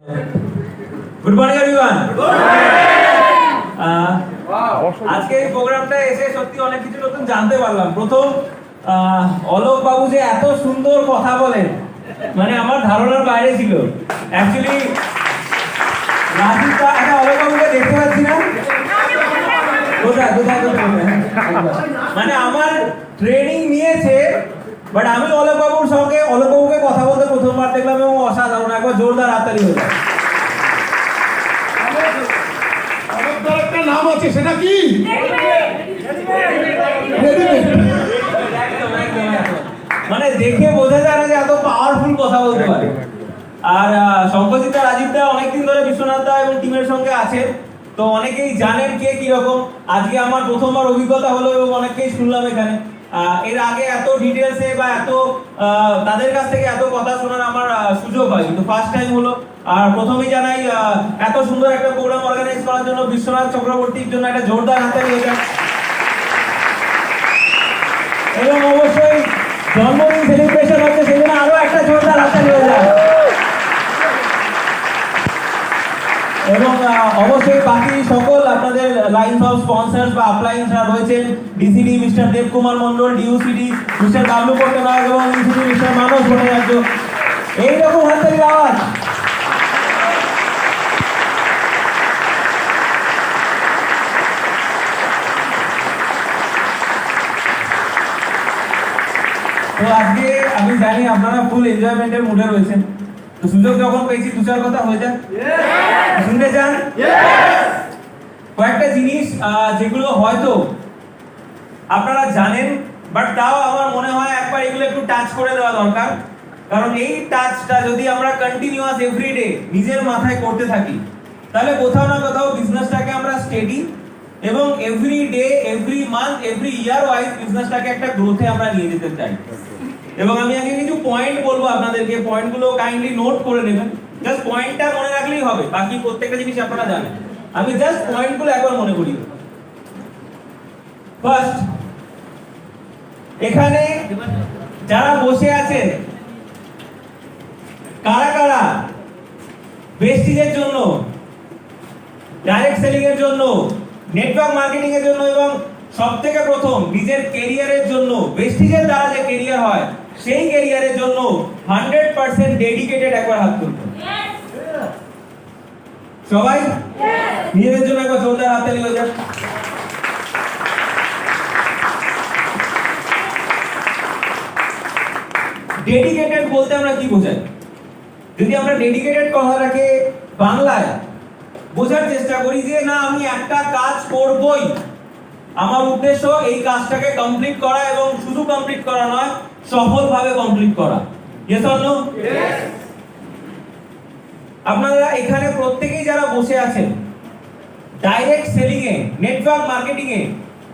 Good morning everyone. আজকে এই প্রোগ্রামটা এসে সত্যি অনেক কিছু নতুন জানতে পারলাম। প্রথম অলোক বাবু যে এত সুন্দর কথা বলেন, মানে আমার ধারণার বাইরে ছিল। অ্যাকচুয়ালি রাজীব অলোক বাবুকে দেখতে পাচ্ছি না, কোথায় কোথায় কোথায়, মানে আমার ট্রেনিং নিয়েছে, বাট আমি অলোক বাবুর সঙ্গে অলোক বাবুকে কথা বলতে প্রথমবার দেখলাম এবং অসাধারণ, একবার জোরদার হাততালি হয়ে যায়। একটা নাম আছে, সেটা কি? মানে দেখে বোঝা যায় না যে এত পাওয়ারফুল কথা বলতে পারে। আর শঙ্করজিৎ দা, রাজীব দা অনেকদিন ধরে বিশ্বনাথ দা এবং টিমের সঙ্গে আছে, তো অনেকেই জানেন কে কিরকম। আজকে আমার প্রথমবার অভিজ্ঞতা হলো এবং অনেককেই শুনলাম এখানে। এর আগে এত ডিটেলসে বা এত তাদের কাছ থেকে এত কথা শোনার আমার সুযোগ হয়, কিন্তু ফার্স্ট টাইম হলো। আর প্রথমেই জানাই এত সুন্দর একটা প্রোগ্রাম অর্গানাইজ করার জন্য বিশ্বনাথ চক্রবর্তীর জন্য একটা জোরদার হাততালি হয়ে যায়। এবং অবশ্যই জন্মদিন সেলিব্রেশন হচ্ছে, সেজন্য আরো একটা জোরদার হাততালি হয়ে যায়। এবং অবশ্যই বাকি সকল আপনাদের লাইন্স অফ স্পন্সর্স বা আপলাইন্সরা রয়েছেন, DCD mister Debkumar Mondal, DUCD mister Bablu Pattanayak এবং ইউসিডি মিস্টার মানস ভট্টাচার্য। এইরকম হাততালির আওয়াজ। তো আজকে আমি জানি আপনারা ফুল এনজয়মেন্টের মুডে রয়েছেন, তো সুযোগ যখন পেয়েছি দু চার কথা হয়ে যায়, শুনতে চান? কয়েকটা জিনিস যেগুলো হয়তো আপনারা জানেন, বাট তাও আমার মনে হয় একবার এগুলো একটু টাচ করে দেওয়া দরকার। কারণ এই টাচটা যদি আমরা কন্টিনিউয়াস এভরিডে নিজের মাথায় করতে থাকি, তাহলে কোথাও না কোথাও বিজনেসটাকে আমরা স্টেডি এবং every day, every month, every year wise বিজনেসটাকে একটা গ্রোথে আমরা নিয়ে যেতে চাই। এবং আমি আগে কিছু পয়েন্ট বলবো আপনাদেরকে, পয়েন্টগুলো কাইন্ডলি নোট করে নেবেন। জাস্ট পয়েন্টটা মনে রাখলেই হবে, বাকি প্রত্যেকটা জিনিস আপনারা জানেন। আমি জাস্ট পয়েন্টগুলো একবার মনে করি। ফার্স্ট, এখানে যারা বসে আছেন, কারা কারা প্রেস্টিজের জন্য, ডাইরেক্ট সেলিং এর জন্য, নেটওয়ার্ক মার্কেটিং এর জন্য এবং সবথেকে প্রথম নিজের ক্যারিয়ারের জন্য, প্রেস্টিজের দ্বারা যে ক্যারিয়ার হয় সেই ক্যারিয়ারের জন্য 100% ডেডিকেটেড, একবার হাত তুলুন সবাই। নিজেদের জন্য একবার জোরদার হাততালি হয়ে যাক। ডেডিকেটেড বলতে আমরা কি বোঝাই? যদি আমরা ডেডিকেটেড কথাটাকে বাংলায় বোঝার চেষ্টা করি যে না, আমি একটা কাজ করবই, আমার উদ্দেশ্য এই কাজটাকে কমপ্লিট করা এবং শুধু কমপ্লিট করা নয়, সফলভাবে কমপ্লিট করা। Yes or no? আপনারা এখানে প্রত্যেকেই যারা বসে আছেন, ডাইরেক্ট সেলিং এ, নেটওয়ার্ক মার্কেটিং এ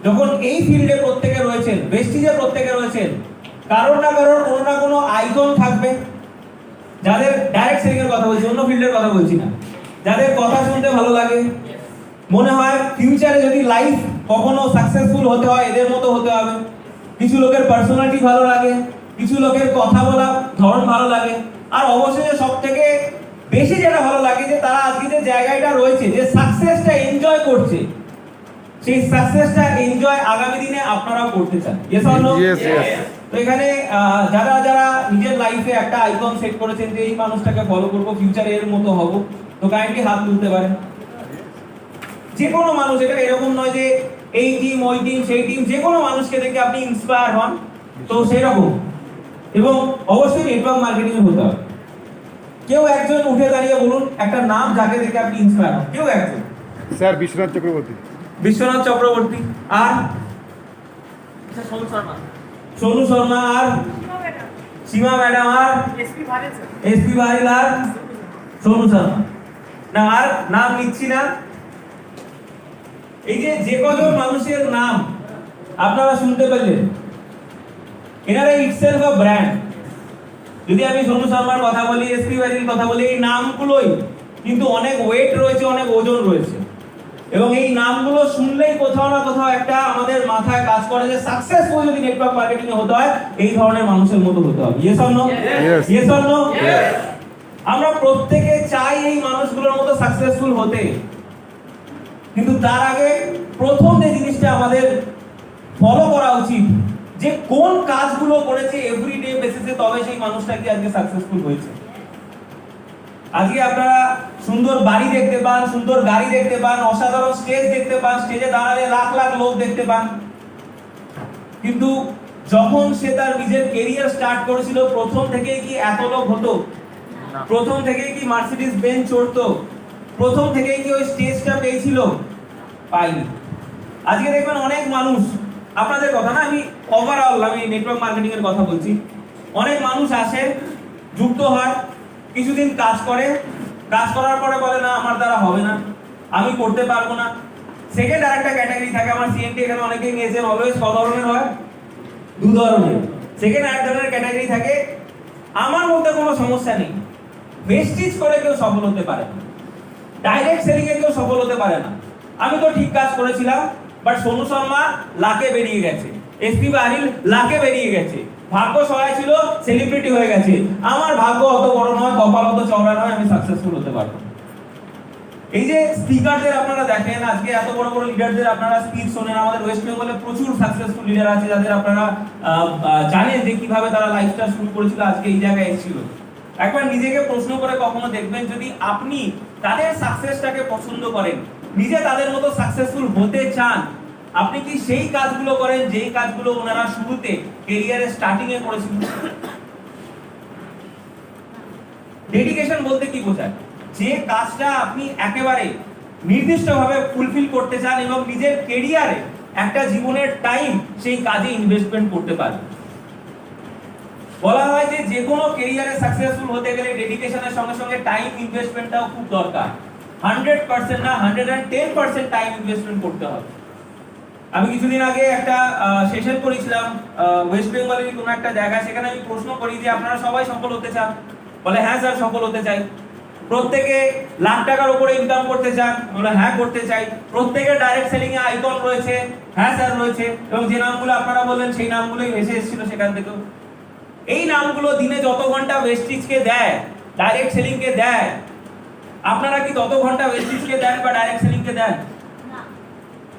যখন এই ফিল্ডে প্রত্যেকে রয়েছেন, প্রেস্টিজে প্রত্যেকে রয়েছেন, কারোর না কারোর কোনো না কোনো আইকন থাকবে। যাদের ডাইরেক্ট সেলিং এর কথা বলছি, অন্য ফিল্ডের কথা বলছি না, যাদের কথা শুনতে ভালো লাগে, মনে হয় ফিউচারে যদি লাইফ কখনো সাকসেসফুল হতে হয় এদের মতো হতে হবে। কিছু লোকের পার্সোনালিটি ভালো লাগে, কিছু লোকের কথা বলা ধরন ভালো লাগে, আর অবশ্যই সবথেকে বেশি যেটা ভালো লাগে যে তারা আজকে যে জায়গাটা রয়েছে, যে সাকসেসটা এনজয় করছে, সেই সাকসেসটা এনজয় আগামী দিনে আপনারাও করতে চান। Yes or no? তো এখানে যারা যারা নিজের লাইফে একটা আইকন সেট করেছেন যে এই মানুষটাকে ফলো করব, ফিউচারে এর মতো হব, তো কাইন্ডলি হাত তুলতে পারেন। যে কোনো মানুষ, এটা এরকম নয় যে এই টিম ওই টিম সেই টিম, যে কোনো মানুষকে দেখে আপনি ইন্সপায়ার হন, তো সেই রকম। এবং অবশ্যই নেটওয়ার্ক মার্কেটিং এ হতে হবে। কেউ একজন উঠে দাঁড়িয়ে বলুন একটা নাম যাকে দেখে আপনি ইন্সপায়ার হন, কেউ একজন। স্যার বিশ্বনাথ চক্রবর্তী। বিশ্বনাথ চক্রবর্তী। আর সোনু শর্মা। আর সীমা ম্যাডাম। আর এসপি ভারিল। আর সোনু শর্মা। না, আর নাম লিখছি না। এই যে কজন মানুষের নাম আপনারা শুনতে পেলেন, এনারা ইটসেলফ আ ব্র্যান্ড। যদি আমি সোনু শর্মার কথা বলি, এসপি ভারিল কথা বলি, এই নামগুলোই কিন্তু অনেক ওয়েট রয়েছে, অনেক ওজন রয়েছে। এবং এই নামগুলো শুনলেই কোথাও না কোথাও একটা আমাদের মাথায় কাজ করে যে সাকসেসফুল যদি নেটওয়ার্ক মার্কেটিং এ হতে হয় এই ধরনের মানুষের মতো হতে হবে। Yes or no? Yes or no? আমরা প্রত্যেকে চাই এই মানুষগুলোর মতো সাকসেসফুল হতে, কিন্তু তার আগে প্রথম যে জিনিসটা আমাদের ফলো করা উচিত, যে কোন কাজগুলো করেছে এভরিডে বেসিসে, তবে সেই মানুষটা কি আজকে সাকসেসফুল হয়েছে। আজকে আপনারা সুন্দর বাড়ি দেখতে পান, সুন্দর গাড়ি দেখতে পান, অসাধারণ স্টেজ দেখতে পান, স্টেজে দাঁড়ালে লাখ লাখ লোক দেখতে পান, কিন্তু যখন সে তার নিজের কেরিয়ার স্টার্ট করেছিল, প্রথম থেকেই কি এত লোক হতো? প্রথম থেকেই কি মার্সিডিজ বেঞ্চ চড়তো? প্রথম থেকেই কি ওই স্টেজটা পেয়েছিল? পাইনি। আজকে দেখবেন অনেক মানুষ, আপনাদের কথা না, আমি ওভারঅল আমি নেটওয়ার্ক মার্কেটিং এর কথা বলছি, অনেক মানুষ আসে, যুক্ত হয়, কিছুদিন কাজ করে, কাজ করার পরে বলে না আমার দ্বারা হবে না, আমি করতে পারবো না। সেকেন্ড আরেকটা ক্যাটাগরি থাকে, আমার সিএনটি এখানে অনেকেই নিয়েছেন, অলওয়েজ কত ধরনের হয়? দু ধরনের। সেকেন্ড আরেক ধরনের ক্যাটাগরি থাকে, আমার মধ্যে কোনো সমস্যা নেই, ভেস্টিজ করে কেউ সফল হতে পারে না, ডাইরেক্ট সেলিং এ কেউ সফল হতে পারে না, আমি তো ঠিক কাজ করেছিলাম, বাট সোনু শর্মা লাখে বেরিয়ে গেছে, এসপি বাহিল লাখে বেরিয়ে গেছে, ভাগ্য সহায় ছিল, সেলিব্রিটি হয়ে গেছে, আমার ভাগ্য অত বড় নয়, কপাল অত চওড়া নয়, আমি সাকসেসফুল হতে পারবো। এই যে স্পিকারদের আপনারা দেখেন, আজকে এত বড় বড় লিডারদের আপনারা স্পিচ শোনেন, আমাদের ওয়েস্ট বেঙ্গলে প্রচুর সাকসেসফুল লিডার আছে যাদের আপনারা জানেন যে কিভাবে তারা লাইফটা শুরু করেছিল, আজকে এই জায়গায় এসেছিল। একবার নিজেকে প্রশ্ন করে কখনো দেখবেন, যদি আপনি তাদের সাকসেসটাকে পছন্দ করেন, নিজে তাদের মতো সাকসেসফুল হতে চান, আপনি কি সেই কাজগুলো করেন যেই কাজগুলো ওনারা শুরুতে ক্যারিয়ারে স্টার্টিং এ করেছিল? ডেডিকেশন বলতে কি বোঝায়? যে কাজটা আপনি একেবারে নির্দিষ্টভাবে ফুলফিল করতে চান এবং নিজের ক্যারিয়ারে একটা জীবনের টাইম সেই কাজে ইনভেস্টমেন্ট করতে পারবেন। বলা হয় যে যে কোনো ক্যারিয়ারে সাকসেসফুল হতে গেলে ডেডিকেশনের সঙ্গে সঙ্গে টাইম ইনভেস্টমেন্টটাও খুব দরকার। 100% না, 110% টাইম ইনভেস্টমেন্ট করতে হবে। আমি কিছুদিন আগে একটা সেশন করেছিলাম ওয়েস্ট বেঙ্গলের কোনো একটা জায়গায়, সেখানে আমি প্রশ্ন করি যে আপনারা সবাই সফল হতে চান? বলে হ্যাঁ স্যার, সফল হতে চাই। প্রত্যেকে লাখ টাকার উপরে ইনকাম করতে চান? বলে হ্যাঁ করতে চাই। প্রত্যেকের ডাইরেক্ট সেলিং এ আইকন রয়েছে? হ্যাঁ স্যার রয়েছে। এবং যে নামগুলো আপনারা বললেন সেই নামগুলোই ভেসে এসেছিল সেখান থেকেও। এই নামগুলো দিনে যত ঘন্টা ওয়েস্টিজকে দেয়, ডাইরেক্ট সেলিং কে দেয়, আপনারা কি তত ঘন্টা ওয়েস্টিজকে দেন বা ডাইরেক্ট সেলিং কে দেন?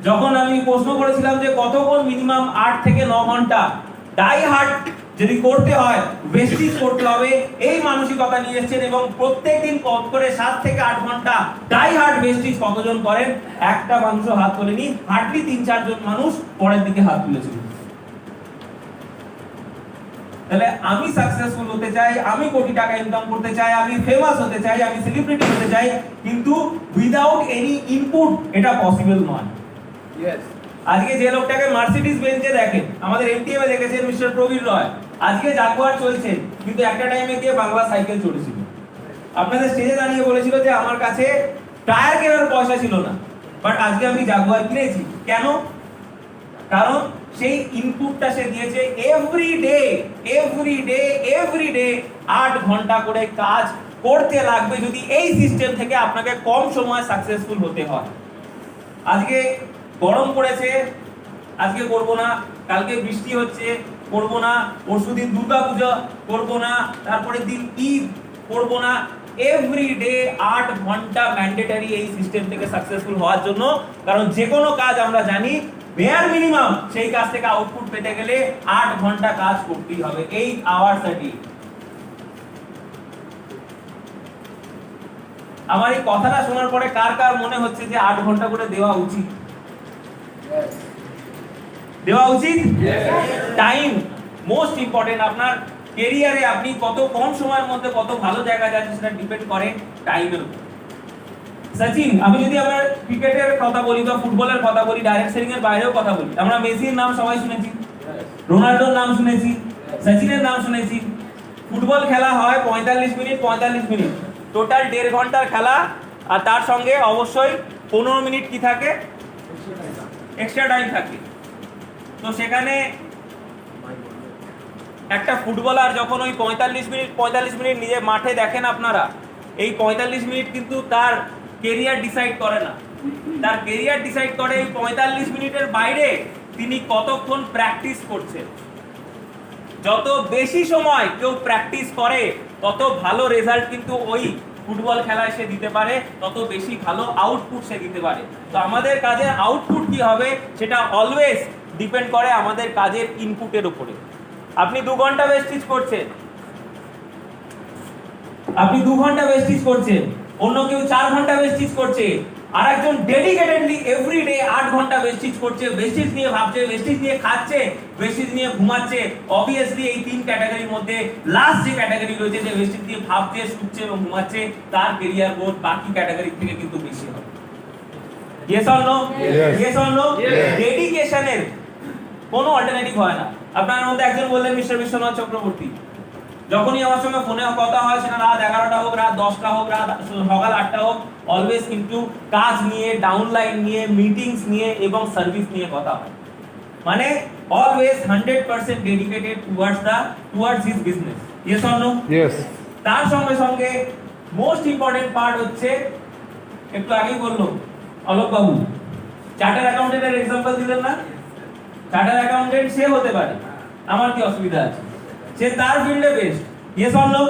যখন আমি প্রশ্ন করেছিলাম যে কতক্ষণ মিনিমাম 8 থেকে 9 ঘন্টা ডাই হার্ড যদি করতে হয়, ওয়েস্টিজ করতে হবে, এই মানসিকতা নিয়ে এসেছেন এবং প্রত্যেকদিন কম করে 7 থেকে 8 ঘন্টা ডাই হার্ড ওয়েস্টিজ কতজন করেন? একটা মানুষও হাত তোলেনি, হার্ডলি 3-4 জন মানুষ পরের দিকে হাত তুলেছিল। তাহলে আমি সাকসেসফুল হতে চাই, আমি কোটি টাকা ইনকাম করতে চাই, আমি ফেমাস হতে চাই, আমি সেলিব্রিটি হতে চাই, কিন্তু উইদাউট এনি ইনপুট এটা পসিবল নয়। আজকে যে লোকটাকে মার্সিডিজ বেঞ্চে দেখেন, আমাদের এমটিএম এ দেখেছেন মিস্টার প্রবীর রয়, আজকে জাগুয়ার চলছে, কিন্তু একটা টাইমে গিয়ে বাংলা সাইকেল চড়েছিল। আপনাদের স্টেজে দাঁড়িয়ে বলেছিল যে আমার কাছে টায়ার কেনার পয়সা ছিল না, বাট আজকে আমি জাগুয়ার কিনেছি। কেন? কারণ সেই ইনপুটটা সে দিয়েছে এভরিডে 8 ঘন্টা করে কাজ করতে লাগবে যদি এই সিস্টেম থেকে আপনাকে কম সময় সাকসেসফুল হতে হয়। আজকে গরম পড়েছে, আজকে করব না, কালকে বৃষ্টি হচ্ছে করব না, পরশুদিন দুর্গাপূজা করব না, তারপরের দিন ঈদ করব না, এভরিডে 8 ঘন্টা ম্যান্ডেটরি এই সিস্টেম থেকে সাকসেসফুল হওয়ার জন্য। কারণ যে কোনো কাজ আমরা জানি বেয়ার মিনিমাম সেই কাজ থেকে আউটপুট পেতে গেলে 8 ঘন্টা কাজ করতেই হবে, 8 আওয়ার্স আ ডে। আমার এই কথাটা শোনার পরে কার কার মনে হচ্ছে যে 8 ঘন্টা করে দেওয়া উচিত? দেওয়া উচিত? Time most important. আপনার ক্যারিয়ারে আপনি কত কম সময়ের মধ্যে কত ভালো জায়গায় যাচ্ছেন সেটা ডিপেন্ড করে টাইমের উপর। সচিন, আমি যদি আমার ক্রিকেটের কথা বলি বা ফুটবলের কথা বলি, ডাইরেক্ট সেলিং এর বাইরেও কথা বলি, আমরা মেসির নাম সবাই শুনেছি, রোনাল্ডোর নাম শুনেছি, সচিনের নাম শুনেছি। ফুটবল খেলা হয় 45 মিনিট, টোটাল 1.5 ঘন্টার খেলা, আর তার সঙ্গে অবশ্যই 15 মিনিট কি থাকে? এক্সট্রা টাইম থাকে। তো সেখানে একটা ফুটবলার যখন ওই 45 মিনিট নিজে মাঠে দেখেন আপনারা, এই 45 মিনিট কিন্তু তার ক্যারিয়ার ডিসাইড করে না। তার ক্যারিয়ার ডিসাইড করে এই 45 মিনিটের বাইরে তিনি কতক্ষণ প্র্যাকটিস করছেন। যত বেশি সময় কেউ প্র্যাকটিস করে তত ভালো রেজাল্ট কিন্তু ওই ফুটবল খেলায় সে দিতে পারে, তত বেশি ভালো আউটপুট সে দিতে পারে। তো আমাদের কাজের আউটপুট কি হবে সেটা অলওয়েজ ডিপেন্ড করে আমাদের কাজের ইনপুটের উপরে। আপনি 2 ঘন্টা ওয়েস্টেজ করছেন, আপনি 2 ঘন্টা ওয়েস্টেজ করছেন, অন্য কেউ 4 ঘন্টা ওয়েস্টেজ করছে, আর একজন ডেডিকেটেডলি এভরিডে 8 ঘন্টা ওয়েস্টেজ করছে, ওয়েস্টেজ নিয়ে ভাবছে, ওয়েস্টেজ নিয়ে খাচ্ছে, ওয়েস্টেজ নিয়ে ঘুমাচ্ছে। অবভিয়াসলি এই 3 ক্যাটাগরির মধ্যে লাস্ট যে ক্যাটাগরি রয়েছে, যে ওয়েস্টেজ নিয়ে ভাবছে, শুচ্ছে এবং ঘুমাচ্ছে, তার ক্যারিয়ার গ্রোথ বাকি ক্যাটাগরি থেকে কিন্তু বেশি হবে। Yes or no? Yes. Yes or no? Yes. ডেডিকেশনের কোনো অল্টারনেটিভ হয় না। আপনার মধ্যে একজন বললেন মিস্টার বিশ্বনাথ চক্রবর্তী, যখনই আমার সঙ্গে ফোনে কথা হয়, সেটা রাত 11টা হোক, রাত 10টা হোক, রাত সকাল 8টা হোক, অলওয়েজ কিন্তু কাজ নিয়ে, ডাউনলাইন নিয়ে, মিটিংস নিয়ে এবং সার্ভিস নিয়ে কথা হয়। মানে always 100% dedicated towards his business. Yes or no? Yes. তার সঙ্গে সঙ্গে মোস্ট ইম্পর্টেন্ট পার্ট হচ্ছে, একটু আগেই বললো অলোক বাবু, চার্টার অ্যাকাউন্টেন্টের এক্সাম্পল দিলেন না? চার্টার অ্যাকাউন্টেন্ট সে হতে পারে, আমার কি অসুবিধা আছে? সে তার ফিল্ডে বেস্ট। Yes or no?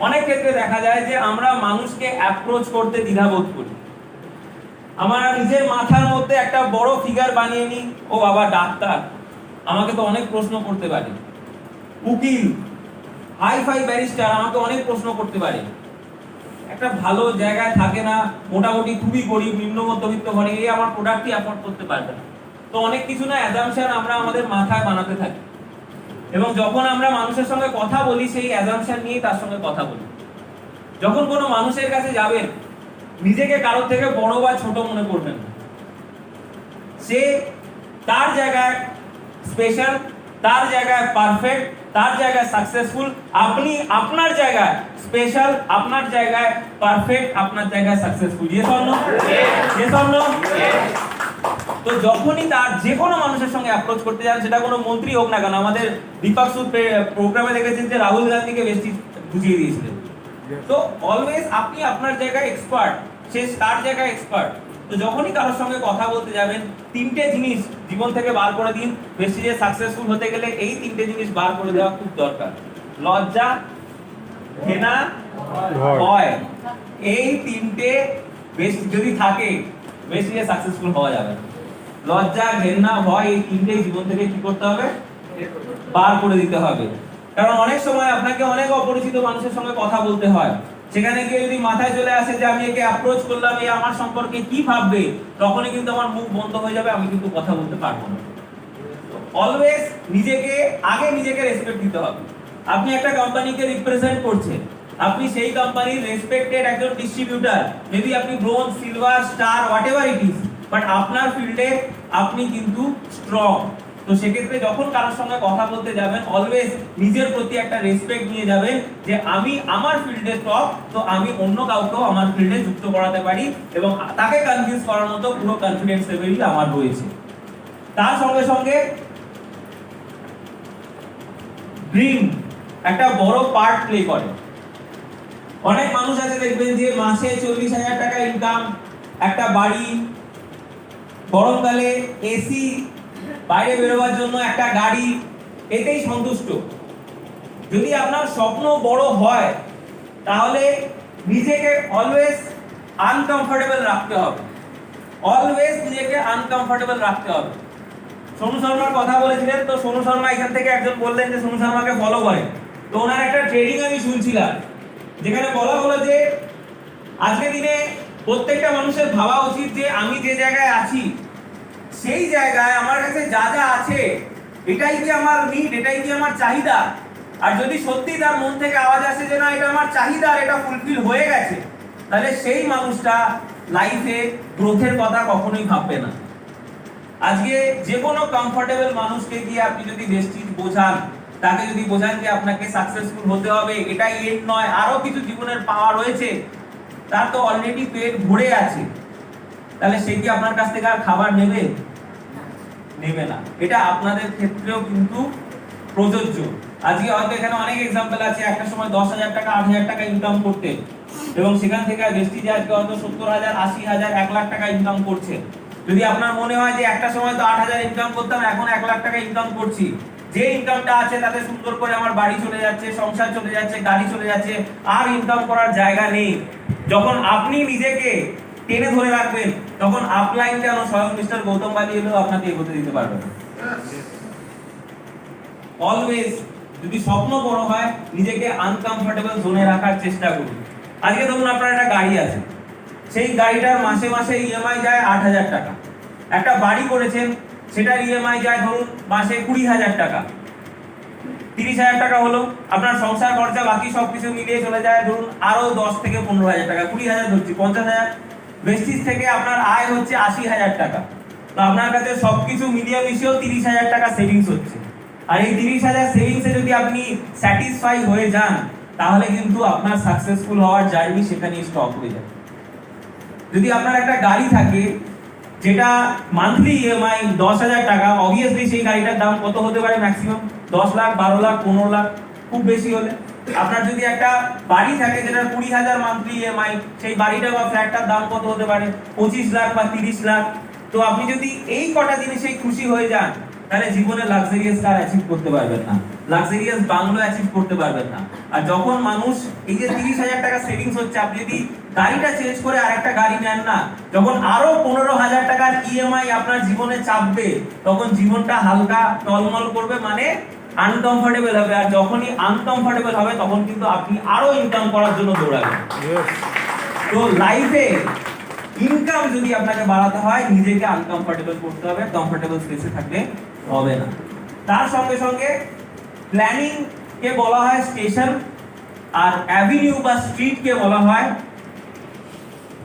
অনেক ক্ষেত্রে দেখা যায় যে আমরা মানুষকে অ্যাপ্রোচ করতে দ্বিধাবোধ করি। আমার নিজের মাথার মধ্যে একটা বড় ফিগার বানিয়ে নিই, ও বাবা ডাক্তার, আমাকে তো অনেক প্রশ্ন করতে পারে। উকিল, হাই-ফাই ব্যারিস্টার, আমাকে অনেক প্রশ্ন করতে পারে। একটা ভালো জায়গায় থাকে না, মোটামুটি খুবই গরিব, নিম্ন মধ্যবিত্ত ঘরে, এই আমার প্রোডাক্টই অ্যাফোর্ড করতে পারবে না। তো অনেক কিছু না অ্যাজাম্পশন আমরা আমাদের মাথায় বানাতে থাকি, এবং যখন আমরা মানুষের সঙ্গে কথা বলি, সেই অ্যাজাম্পশন নিয়েই তার সঙ্গে কথা বলি। যখন কোনো মানুষের কাছে যাবেন, নিজেকে কারোর থেকে বড় বা ছোট মনে করবেন না। সে তার জায়গায় স্পেশাল, তার জায়গায় পারফেক্ট, তার জায়গায় সাকসেসফুল। আপনি আপনার জায়গায় স্পেশাল, আপনার জায়গায় পারফেক্ট, আপনার জায়গায় successful. Yes or no? Yes or no? তো যখনই তার যে কোনো মানুষের সঙ্গে অ্যাপ্রোচ করতে যান, সেটা কোনো মন্ত্রী হোক না কেন, আমাদের দীপক সুদ প্রোগ্রামে দেখেছেন যে রাহুল গান্ধীকে বেশি বুঝিয়ে দিয়েছিলেন। তো অলওয়েজ আপনি আপনার জায়গায় এক্সপার্ট, সে তার জায়গায় এক্সপার্ট। তো যখনই কারোর সঙ্গে কথা বলতে যাবেন, 3টে জিনিস জীবন থেকে বার করে দিন। বেশি সাকসেসফুল হতে গেলে এই 3টে জিনিস বার করে দেওয়া খুব দরকার। লজ্জা, ঘৃণা, ভয়। এই 3টে বেশি যদি থাকে, বেশি সাকসেসফুল হওয়া যাবে না। লজ্জা, ঘৃণা, ভয়, এই 3টেই জীবন থেকে কি করতে হবে? বার করে দিতে হবে। কারণ অনেক সময় আপনাকে অনেক অপরিচিত মানুষের সঙ্গে কথা বলতে হয়, সেখানে গিয়ে যদি মাথায় চলে আসে যে আমি একে অ্যাপ্রোচ করলাম, এই আমার সম্পর্কে কি ভাববে, তখনই কিন্তু আমার মুখ বন্ধ হয়ে যাবে, আমি কিন্তু কথা বলতে পারবো না। অলওয়েজ নিজেকে রেসপেক্ট দিতে হবে। আপনি একটা কোম্পানিকে রিপ্রেজেন্ট করছেন, আপনি সেই কোম্পানির রেসপেক্টেড একজন ডিস্ট্রিবিউটর, মেবি আপনি bronze, silver, star, whatever it is, but আপনার ফিল্ডে আপনি কিন্তু স্ট্রং। তো সেক্ষেত্রে যখন কারোর সঙ্গে কথা বলতে যাবেন, অলওয়েজ নিজের প্রতি একটা রেসপেক্ট নিয়ে যাবেন, যে আমি আমার ফিল্ডে টপ, তো আমি অন্য কাউকেও আমার ফিল্ডে যুক্ত করাতে পারি, এবং তাকে কনভিন্স করার মতো পুরো কনফিডেন্স লেভেলই আমার রয়েছে। তার সঙ্গে সঙ্গে ড্রিম একটা বড় পার্ট প্লে করে। অনেক মানুষ আছে দেখবেন যে মাসে 40,000 টাকা ইনকাম, একটা বাড়ি, গরমকালে এসি, বাইরে বেরোবার জন্য একটা গাড়ি, এতেই সন্তুষ্ট। যদি আপনার স্বপ্ন বড় হয়, তাহলে নিজেকে অলওয়েজ আনকমফোর্টেবল রাখতে হবে। অলওয়েজ নিজেকে আনকমফোর্টেবল রাখতে হবে। সোনু শর্মার কথা বলেছিলেন, তো সোনু শর্মা এখান থেকে একজন বললেন যে সোনু শর্মাকে ফলো করে। তো ওনার একটা ট্রেডিং আমি শুনছিলাম, যেখানে বলা হলো যে আজকের দিনে প্রত্যেকটা মানুষের ভাবা উচিত যে আমি যে জায়গায় আছি, সেই জায়গায় আমার কাছে যা যা আছে, এটাই কি আমার নিড, এটাই কি আমার চাহিদা। আর যদি সত্যি তার মন থেকে আওয়াজ আসে যে না, এটা আমার চাহিদা, এটা ফুলফিল হয়ে গেছে, তাহলে সেই মানুষটা লাইফে গ্রোথের কথা কখনোই ভাববে না। আজকে যে কোনো কমফোর্টেবল মানুষকে গিয়ে আপনি যদি বেস্টিজ বোঝান, তাকে যদি বোঝান যে আপনাকে সাকসেসফুল হতে হবে, এটাই এন্ড নয়, আরো কিছু জীবনের পাওয়া রয়েছে, তার তো অলরেডি পেট ভরে আছে, তাহলে সে কি আপনার কাছ থেকে আর খাবার নেবে? নেবে না। এটা আপনাদের ক্ষেত্রেও কিন্তু প্রযোজ্য। আজকে হয়তো এখানে অনেক এক্সাম্পল আছে, একটা সময় 10,000 টাকা, 8,000 টাকা ইনকাম করতে, এবং সেখান থেকে বেস্টিজে আজকে হয়তো 70,000, 80,000, 1 লাখ টাকা ইনকাম করছে। যদি আপনার মনে হয় যে একটা সময় তো 8,000 ইনকাম করতাম, এখন 1 লাখ টাকা ইনকাম করছি, যে ইনকামটা আছে তাতে সুন্দর করে আমার বাড়ি চলে যাচ্ছে, সংসার চলে যাচ্ছে, গাড়ি চলে যাচ্ছে, আর ইনকাম করার জায়গা নেই। যখন আপনি নিজেকে টেনে ধরে রাখবেন তখন আপলাইন কেন স্বয়ং মিস্টার গৌতম বালি এলেও আপনাকে এগোতে দিতে পারবে না। অলওয়েজ যদি স্বপ্ন বড় হয় নিজেকে আনকমফোর্টেবল জোনে রাখার চেষ্টা করুন। আজকে ধরুন আপনার একটা গাড়ি আছে, সেই গাড়িটার মাসে মাসে ইএমআই যায় 8,000 টাকা। একটা বাড়ি করেছেন, সেটার ইএমআই যায় ধরুন মাসে 20,000 টাকা, 30,000 টাকা হলো। আপনার সংসার খরচা বাকি সবকিছু মিলিয়ে চলে যায় ধরুন আরো 10 থেকে 15,000 টাকা, 20,000 ধরছি, 50,000। ভেস্টিজ থেকে আপনার আয় হচ্ছে 80,000 টাকা। তো আপনার কাছে সবকিছু মিলিয়ে মিশিয়েও 30,000 টাকা সেভিংস হচ্ছে। আর এই 30,000 সেভিংসে যদি আপনি স্যাটিসফাই হয়ে যান তাহলে কিন্তু আপনার সাকসেসফুল হওয়ার জার্নি সেখানে স্টপ হয়ে যায়। যদি আপনার একটা গাড়ি থাকে যেটা মান্থলি ইএমআই 10,000 টাকা, অবভিয়াসলি সেই গাড়িটার দাম কত হতে পারে? ম্যাক্সিমাম 10 লাখ, 12 লাখ, 15 লাখ, খুব বেশি হলে। আপনার যদি একটা বাড়ি থাকে যেটা 20,000 মান্থলি ইএমআই, সেই বাড়িটা বা ফ্ল্যাটটার দাম কত হতে পারে? 25 লাখ বা 30 লাখ। তো আপনি যদি এই কটা জিনিসে খুশি হয়ে যান তাহলে জীবনে লাক্সারিয়াস কার অ্যাচিভ করতে পারবেন না, লাক্সারিয়াস বাংলো অ্যাচিভ করতে পারবেন না। আর যখন মানুষ এই যে 30,000 টাকা সেভিংস হচ্ছে, আপনি যদি গাড়িটা চেঞ্জ করে আরেকটা গাড়ি নেন না, যখন আরো 15,000 টাকার ইএমআই আপনার জীবনে চাপবে তখন জীবনটা হালকা টলমল করবে, মানে আনকমফোর্টেবল হবে। আর যখনই আনকমফোর্টেবল হবে তখন কিন্তু আপনি আরো ইনকাম করার জন্য দৌড়াবেন। তো লাইফে ইনকাম যদি আপনাকে বাড়াতে হয় নিজেকে আনকমফোর্টেবল করতে হবে, কমফোর্টেবল স্পেসে থাকলে হবে না। তার সঙ্গে সঙ্গে প্ল্যানিং কে বলা হয় স্টেশন, আর অ্যাভিনিউ বা স্ট্রিট কে বলা হয়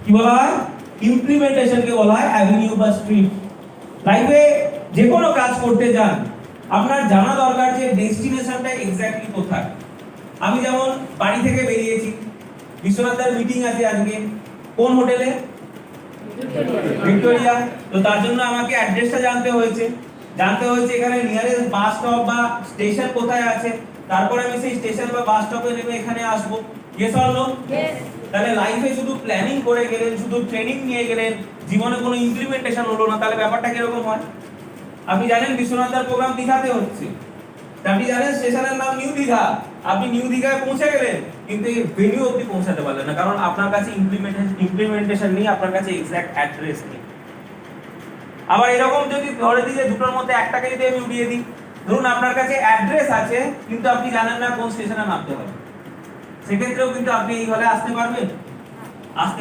কি বলা হয়? ইমপ্লিমেন্টেশন কে বলা হয় অ্যাভিনিউ বা স্ট্রিট। লাইফে যে কোনো কাজ করতে যান আপনার জানা দরকার যে ডেস্টিনেশনটা এক্স্যাক্টলি কোথায়। আমি যেমন বাড়ি থেকে বেরিয়েছি, বিশ্বনাথের মিটিং আছে আজকে, কোন হোটেলে? ভিক্টোরিয়া। তো তার জন্য আমাকে অ্যাড্রেসটা জানতে হয়েছে এখানে নিয়ারেস্ট বাস স্টপ বা স্টেশন কোথায় আছে, তারপরে আমি সেই স্টেশন বা বাস স্টপে নেমে এখানে আসবো। Yes or no? তাহলে লাইফে শুধু প্ল্যানিং করে গেলেন, শুধু ট্রেনিং নিয়ে গেলেন, জীবনে কোনো ইমপ্লিমেন্টেশন হলো না, তাহলে ব্যাপারটা কিরকম হয়? আপনি জানেন বিশ্বনাথের প্রোগ্রাম দীঘাতে হচ্ছে, আপনি জানেন স্টেশনের নাম নিউ দীঘা, আপনি নিউ দীঘায় পৌঁছে গেলেন কিন্তু এই ভেন্যু অবধি পৌঁছাতে পারলেন না, কারণ আপনার কাছে ইমপ্লিমেন্টেশন নেই, আপনার কাছে এক্স্যাক্ট অ্যাড্রেস নেই। আবার এরকম যদি ধরে দিই যে দুটোর মধ্যে একটাকে যদি আমি উড়িয়ে দিই, ধরুন আপনার কাছে অ্যাড্রেস আছে কিন্তু আপনি জানেন না কোন স্টেশনে নামতে হবে, সেক্ষেত্রেও কিন্তু আপনি এই হলে আসতে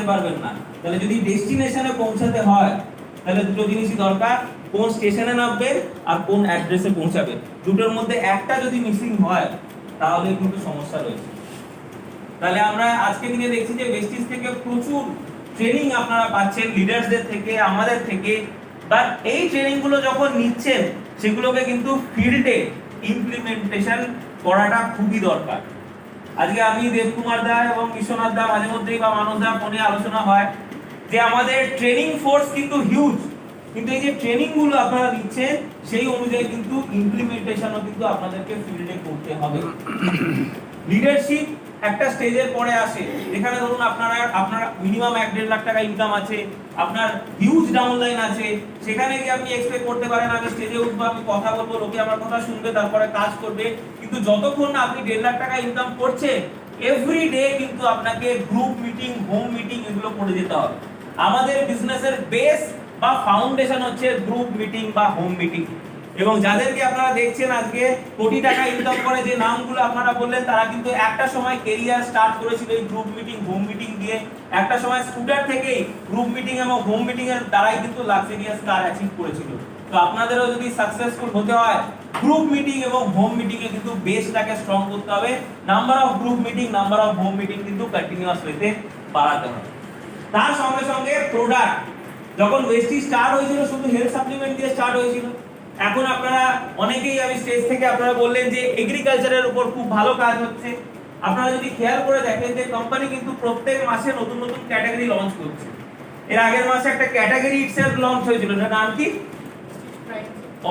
পারবেন না। তাহলে যদি ডেস্টিনেশনে পৌঁছাতে হয় তাহলে দুটো জিনিসই দরকার, কোন স্টেশনে নামবেন আর কোন অ্যাড্রেসে পৌঁছাবেন। দুটোর মধ্যে একটা যদি মিসিং হয় তাহলে কিন্তু সমস্যা রয়েছে। তাহলে আমরা আজকে দিনে দেখছি যে ভেস্টিজ থেকে প্রচুর ট্রেনিং আপনারা পাচ্ছেন লিডারসদের থেকে, আমাদের থেকে, বাট এই ট্রেনিং গুলো যখন নিচ্ছেন সেগুলোকে কিন্তু ফিল্ডে ইমপ্লিমেন্টেশন করাটা খুবই দরকার। আজকে আমি দেবকুমার দা এবং বিশ্বনাথ দা মাঝে মধ্যেই বা মানব দা ফোনে আলোচনা হয় যে আমাদের ট্রেনিং ফোর্স কিন্তু হিউজ, কিন্তু এই যে ট্রেনিং গুলো আপনারা দিচ্ছেন সেই অনুযায়ী কিন্তু ইমপ্লিমেন্টেশনও কিন্তু আপনাদেরকে ফিল্ডে করতে হবে। লিডারশিপ একটা স্টেজের পরে আসে যেখানে ধরুন আপনার মিনিমাম 1.5 লাখ টাকা ইনকাম আছে, আপনার হিউজ ডাউনলাইন আছে, সেখানে গিয়ে আপনি এক্সপেক্ট করতে পারেন আমি স্টেজে উঠবো, আমি কথা বলবো, লোকে আমার কথা শুনবে, তারপরে কাজ করবে। কিন্তু যতক্ষণ না আপনি 1.5 লাখ টাকা ইনকাম করছেন এভরিডে কিন্তু আপনাকে গ্রুপ মিটিং, হোম মিটিং এগুলো করে যেতে হবে। আমাদের বিজনেসের বেস বা ফাউন্ডেশন হচ্ছে গ্রুপ মিটিং বা হোম মিটিং। এবং যাদেরকে আপনারা দেখছেন আজকে কোটি টাকা ইনকাম করে যে নামগুলো আপনারা বললেন, তারা কিন্তু একটা সময় কেরিয়ার স্টার্ট করেছিল এই গ্রুপ মিটিং, হোম মিটিং দিয়ে। একটা সময় স্টুডেন্ট থেকেই গ্রুপ মিটিং এবং হোম মিটিং এর দ্বারাই কিন্তু লাক্সারিয়াস কার অ্যাচিভ করেছিল। তো আপনাদেরও যদি সাকসেসফুল হতে হয় গ্রুপ মিটিং এবং হোম মিটিং এ কিন্তু বেসটাকে স্ট্রং করতে হবে। Number of group meeting, number of home meeting কিন্তু কন্টিনিউয়াস ওয়েতে বাড়াতে হবে। তার সঙ্গে সঙ্গে প্রোডাক্ট, যখন ওয়েস্টি স্টার্ট হয়েছিল শুধু হেলথ সাপ্লিমেন্ট দিয়ে স্টার্ট হয়েছিল, এখন আপনারা অনেকেই আমি স্টেজ থেকে আপনারা বললেন যে এগ্রিকালচারের উপর খুব ভালো কাজ হচ্ছে। আপনারা যদি খেয়াল করে দেখেন যে কোম্পানি কিন্তু প্রত্যেক মাসে নতুন নতুন ক্যাটাগরি লঞ্চ করছে। এর আগের মাসে একটা ক্যাটাগরি ইটসেলফ লঞ্চ হয়েছিল, এর নাম কি?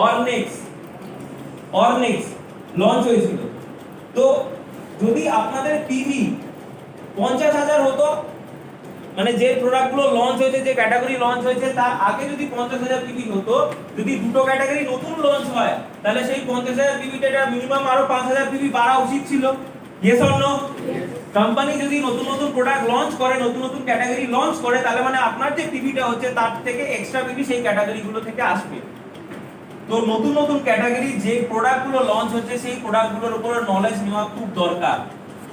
অর্নিক্স লঞ্চ হয়েছিল। তো যদি আপনাদের পিভি 50,000 হতো মানে যে প্রোডাক্টগুলো লঞ্চ হয়েছে, যে ক্যাটাগরি লঞ্চ হয়েছে তার আগে যদি 50,000 পিবি হতো, যদি দুটো ক্যাটাগরি নতুন লঞ্চ হয় তাহলে সেই 50,000 পিবিটা মিনিমাম আরো 5,000 পিবি বাড়া উচিত ছিল। Yes or no? কোম্পানি যদি নতুন নতুন প্রোডাক্ট লঞ্চ করে, নতুন নতুন ক্যাটাগরি লঞ্চ করে, তাহলে মানে আপনার যে পিবিটা হচ্ছে তার থেকে এক্সট্রা পিবি সেই ক্যাটাগরিগুলো থেকে আসবে। তো নতুন নতুন ক্যাটাগরি যে প্রোডাক্টগুলো লঞ্চ হচ্ছে সেই প্রোডাক্টগুলোর উপরে নলেজ নেওয়া খুব দরকার।